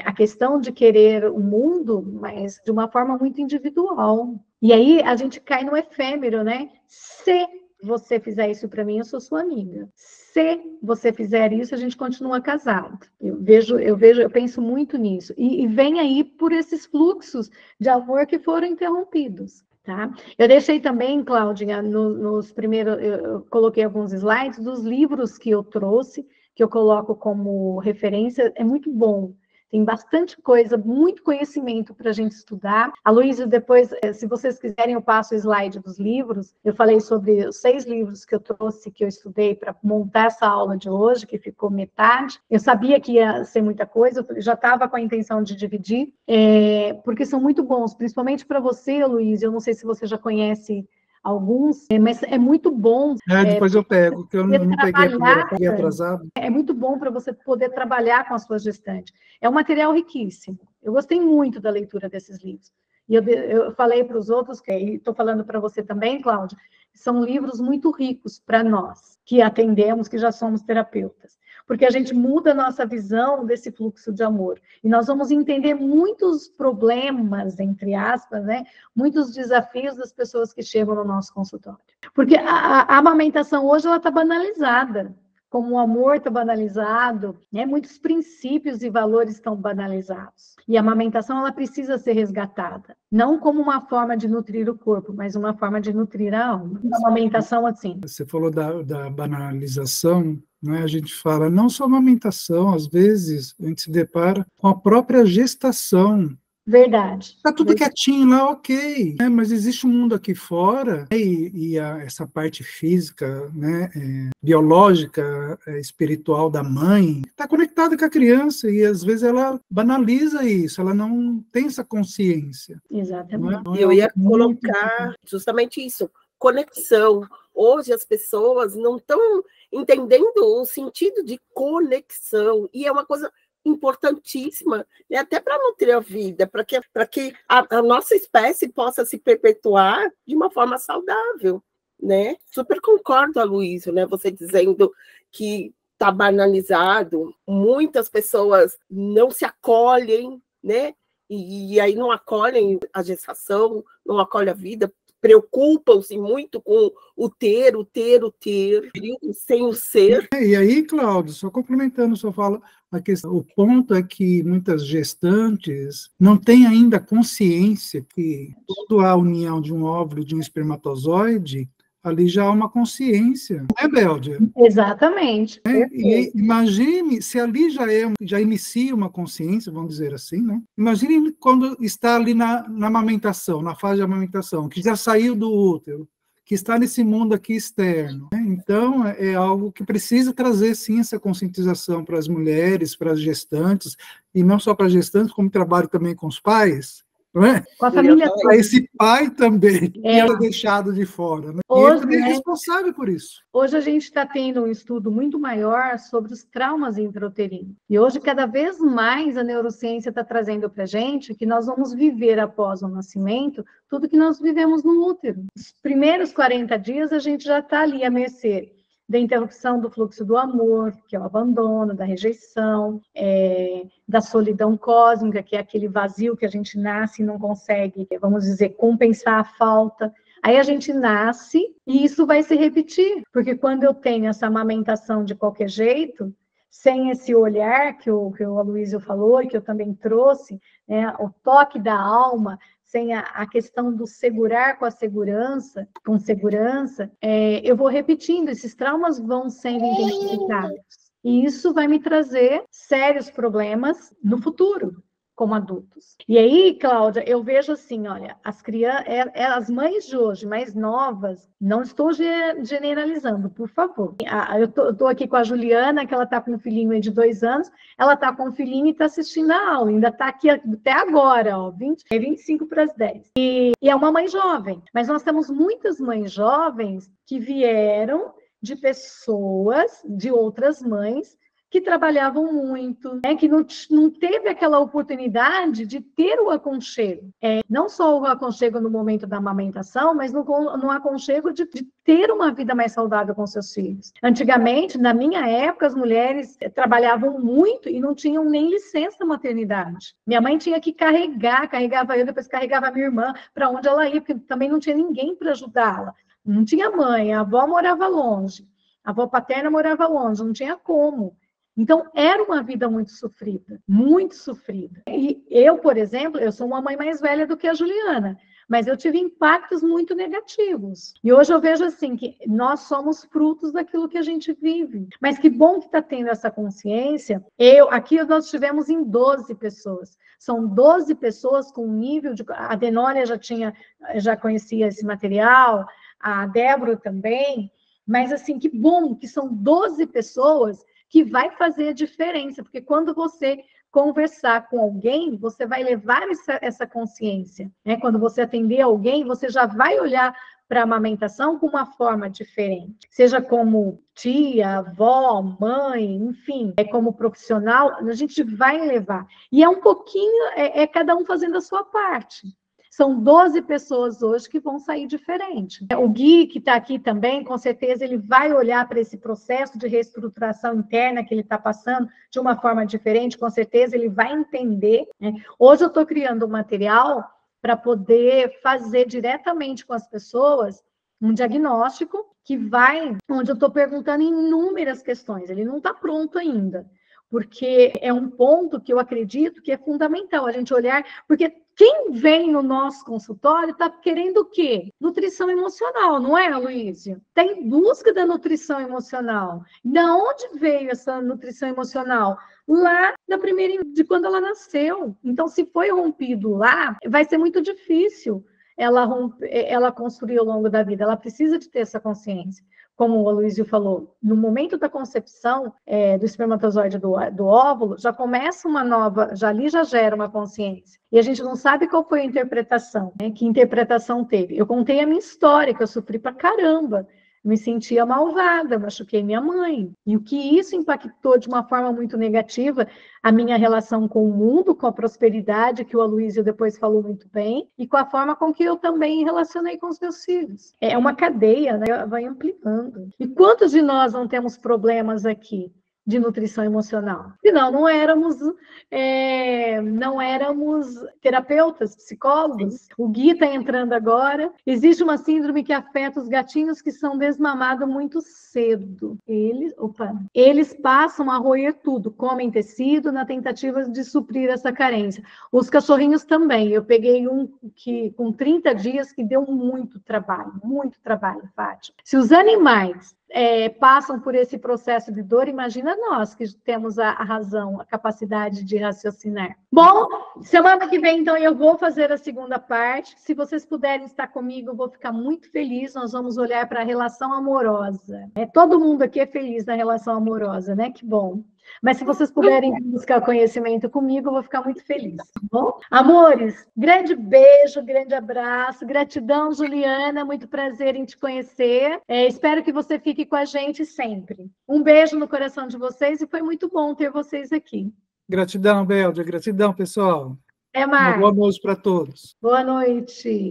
a questão de querer o mundo, mas de uma forma muito individual. E aí a gente cai no efêmero, né? Se você fizer isso para mim, eu sou sua amiga. Se você fizer isso, a gente continua casado. Eu penso muito nisso. E vem aí por esses fluxos de amor que foram interrompidos. Tá? Eu deixei também, Cláudia, nos primeiros, eu coloquei alguns slides dos livros que eu trouxe, que eu coloco como referência, é muito bom. Tem bastante coisa, muito conhecimento para a gente estudar. A Luísa, depois, se vocês quiserem, eu passo o slide dos livros. Eu falei sobre os 6 livros que eu trouxe, que eu estudei para montar essa aula de hoje, que ficou metade. Eu sabia que ia ser muita coisa, eu já estava com a intenção de dividir, porque são muito bons, principalmente para você, Luísa. Eu não sei se você já conhece alguns, mas é muito bom. Depois eu pego, que eu não peguei a primeira, peguei atrasado. É muito bom para você poder trabalhar com a sua gestante. É um material riquíssimo. Eu gostei muito da leitura desses livros. E eu falei para os outros, e estou falando para você também, Cláudia, são livros muito ricos para nós, que atendemos, que já somos terapeutas. Porque a gente muda a nossa visão desse fluxo de amor. E nós vamos entender muitos problemas, entre aspas, né? Muitos desafios das pessoas que chegam no nosso consultório. Porque a amamentação hoje ela está banalizada. Como o amor está banalizado, né? Muitos princípios e valores estão banalizados. E a amamentação ela precisa ser resgatada. Não como uma forma de nutrir o corpo, mas uma forma de nutrir a alma. A amamentação, assim. Você falou da banalização, né? A gente fala não só amamentação, às vezes a gente se depara com a própria gestação. Verdade. Está tudo quietinho lá, ok. Mas existe um mundo aqui fora, e essa parte física, né, biológica, espiritual da mãe, está conectada com a criança, e às vezes ela banaliza isso, ela não tem essa consciência. Exatamente. E eu ia colocar justamente isso, conexão. Hoje as pessoas não estão entendendo o sentido de conexão, e é uma coisa importantíssima, né? Até para nutrir a vida, para que a nossa espécie possa se perpetuar de uma forma saudável, né? Super concordo, Aloysio, né? Você dizendo que está banalizado, muitas pessoas não se acolhem, né? E aí não acolhem a gestação, não acolhem a vida, preocupam-se muito com o ter, sem o ser. E aí, Cláudio, só complementando sua fala, o ponto é que muitas gestantes não têm ainda consciência que toda a união de um óvulo e de um espermatozoide, ali já há uma consciência, né, Béldia? Exatamente. E imagine se ali já inicia uma consciência, vamos dizer assim, né? Imagine quando está ali na amamentação, na fase de amamentação, que já saiu do útero, que está nesse mundo aqui externo, né? Então, é algo que precisa trazer, sim, essa conscientização para as mulheres, para as gestantes, e não só para as gestantes, como trabalho também com os pais, não é? Com a família toda. Esse pai também, que era deixado de fora. Né? Hoje, e ele também é responsável por isso. Hoje a gente está tendo um estudo muito maior sobre os traumas intrauterinos. E hoje, cada vez mais, a neurociência está trazendo para a gente que nós vamos viver após o nascimento tudo que nós vivemos no útero. Os primeiros 40 dias, a gente já está ali a mercê da interrupção do fluxo do amor, que é o abandono, da rejeição, da solidão cósmica, que é aquele vazio que a gente nasce e não consegue, vamos dizer, compensar a falta. Aí a gente nasce e isso vai se repetir, porque quando eu tenho essa amamentação de qualquer jeito, sem esse olhar que o Aloysio falou e que eu também trouxe, né, o toque da alma, sem a questão do segurar com segurança, eu vou repetindo, esses traumas vão sendo intensificados. E isso vai me trazer sérios problemas no futuro, como adultos. E aí, Cláudia, eu vejo assim, olha, as mães de hoje, mais novas, não estou generalizando, por favor. Eu estou aqui com a Juliana, que ela está com um filhinho aí de 2 anos, ela está com um filhinho e está assistindo a aula, ainda está aqui até agora, ó, 25 para as 10. E é uma mãe jovem, mas nós temos muitas mães jovens que vieram de pessoas, de outras mães, que trabalhavam muito, que não teve aquela oportunidade de ter o aconchego. Não só o aconchego no momento da amamentação, mas no aconchego de ter uma vida mais saudável com seus filhos. Antigamente, na minha época, as mulheres trabalhavam muito e não tinham nem licença maternidade. Minha mãe tinha que carregava eu, depois carregava a minha irmã para onde ela ia, porque também não tinha ninguém para ajudá-la. Não tinha mãe, a avó morava longe, a avó paterna morava longe, não tinha como. Então, era uma vida muito sofrida, muito sofrida. E eu, por exemplo, eu sou uma mãe mais velha do que a Juliana, mas eu tive impactos muito negativos. E hoje eu vejo assim, que nós somos frutos daquilo que a gente vive. Mas que bom que está tendo essa consciência. Aqui nós tivemos em 12 pessoas. São 12 pessoas com nível de... A Denória já conhecia esse material, a Débora também. Mas assim, que bom que são 12 pessoas que vai fazer a diferença, porque quando você conversar com alguém, você vai levar essa consciência, né? Quando você atender alguém, você já vai olhar para a amamentação com uma forma diferente, seja como tia, avó, mãe, enfim, como profissional, a gente vai levar. E é um pouquinho, cada um fazendo a sua parte. São 12 pessoas hoje que vão sair diferente. O Gui, que está aqui também, com certeza ele vai olhar para esse processo de reestruturação interna que ele está passando de uma forma diferente, com certeza ele vai entender, né? Hoje eu estou criando um material para poder fazer diretamente com as pessoas um diagnóstico onde eu estou perguntando inúmeras questões. Ele não está pronto ainda, porque é um ponto que eu acredito que é fundamental a gente olhar, porque quem vem no nosso consultório está querendo o quê? Nutrição emocional, não é, Aloísio? Está em busca da nutrição emocional. Da onde veio essa nutrição emocional? Lá de quando ela nasceu. Então, se foi rompido lá, vai ser muito difícil ela construir ao longo da vida. Ela precisa de ter essa consciência. Como o Aloísio falou, no momento da concepção do espermatozoide do óvulo, já começa uma nova, já gera uma consciência. E a gente não sabe qual foi a interpretação, né? Que interpretação teve. Eu contei a minha história, que eu sofri pra caramba. Me sentia malvada, machuquei minha mãe. E o que isso impactou de uma forma muito negativa a minha relação com o mundo, com a prosperidade, que o Aloísio depois falou muito bem, e com a forma com que eu também relacionei com os meus filhos. É uma cadeia, né? Vai ampliando. E quantos de nós não temos problemas aqui de nutrição emocional? Senão, não éramos terapeutas, psicólogos. O Gui está entrando agora. Existe uma síndrome que afeta os gatinhos que são desmamados muito cedo. Eles passam a roer tudo, comem tecido na tentativa de suprir essa carência. Os cachorrinhos também. Eu peguei um que com 30 dias que deu muito trabalho, Fátima. Se os animais passam por esse processo de dor, imagina nós que temos a razão, a capacidade de raciocinar. Bom, semana que vem, então, eu vou fazer a segunda parte. Se vocês puderem estar comigo, eu vou ficar muito feliz. Nós vamos olhar para a relação amorosa. Todo mundo aqui é feliz na relação amorosa, né? Que bom. Mas se vocês puderem buscar conhecimento comigo, eu vou ficar muito feliz, tá bom? Amores, grande beijo, grande abraço, gratidão, Juliana, muito prazer em te conhecer. Espero que você fique com a gente sempre. Um beijo no coração de vocês e foi muito bom ter vocês aqui. Gratidão, Béldia, gratidão, pessoal. Até mais. Uma boa noite para todos. Boa noite.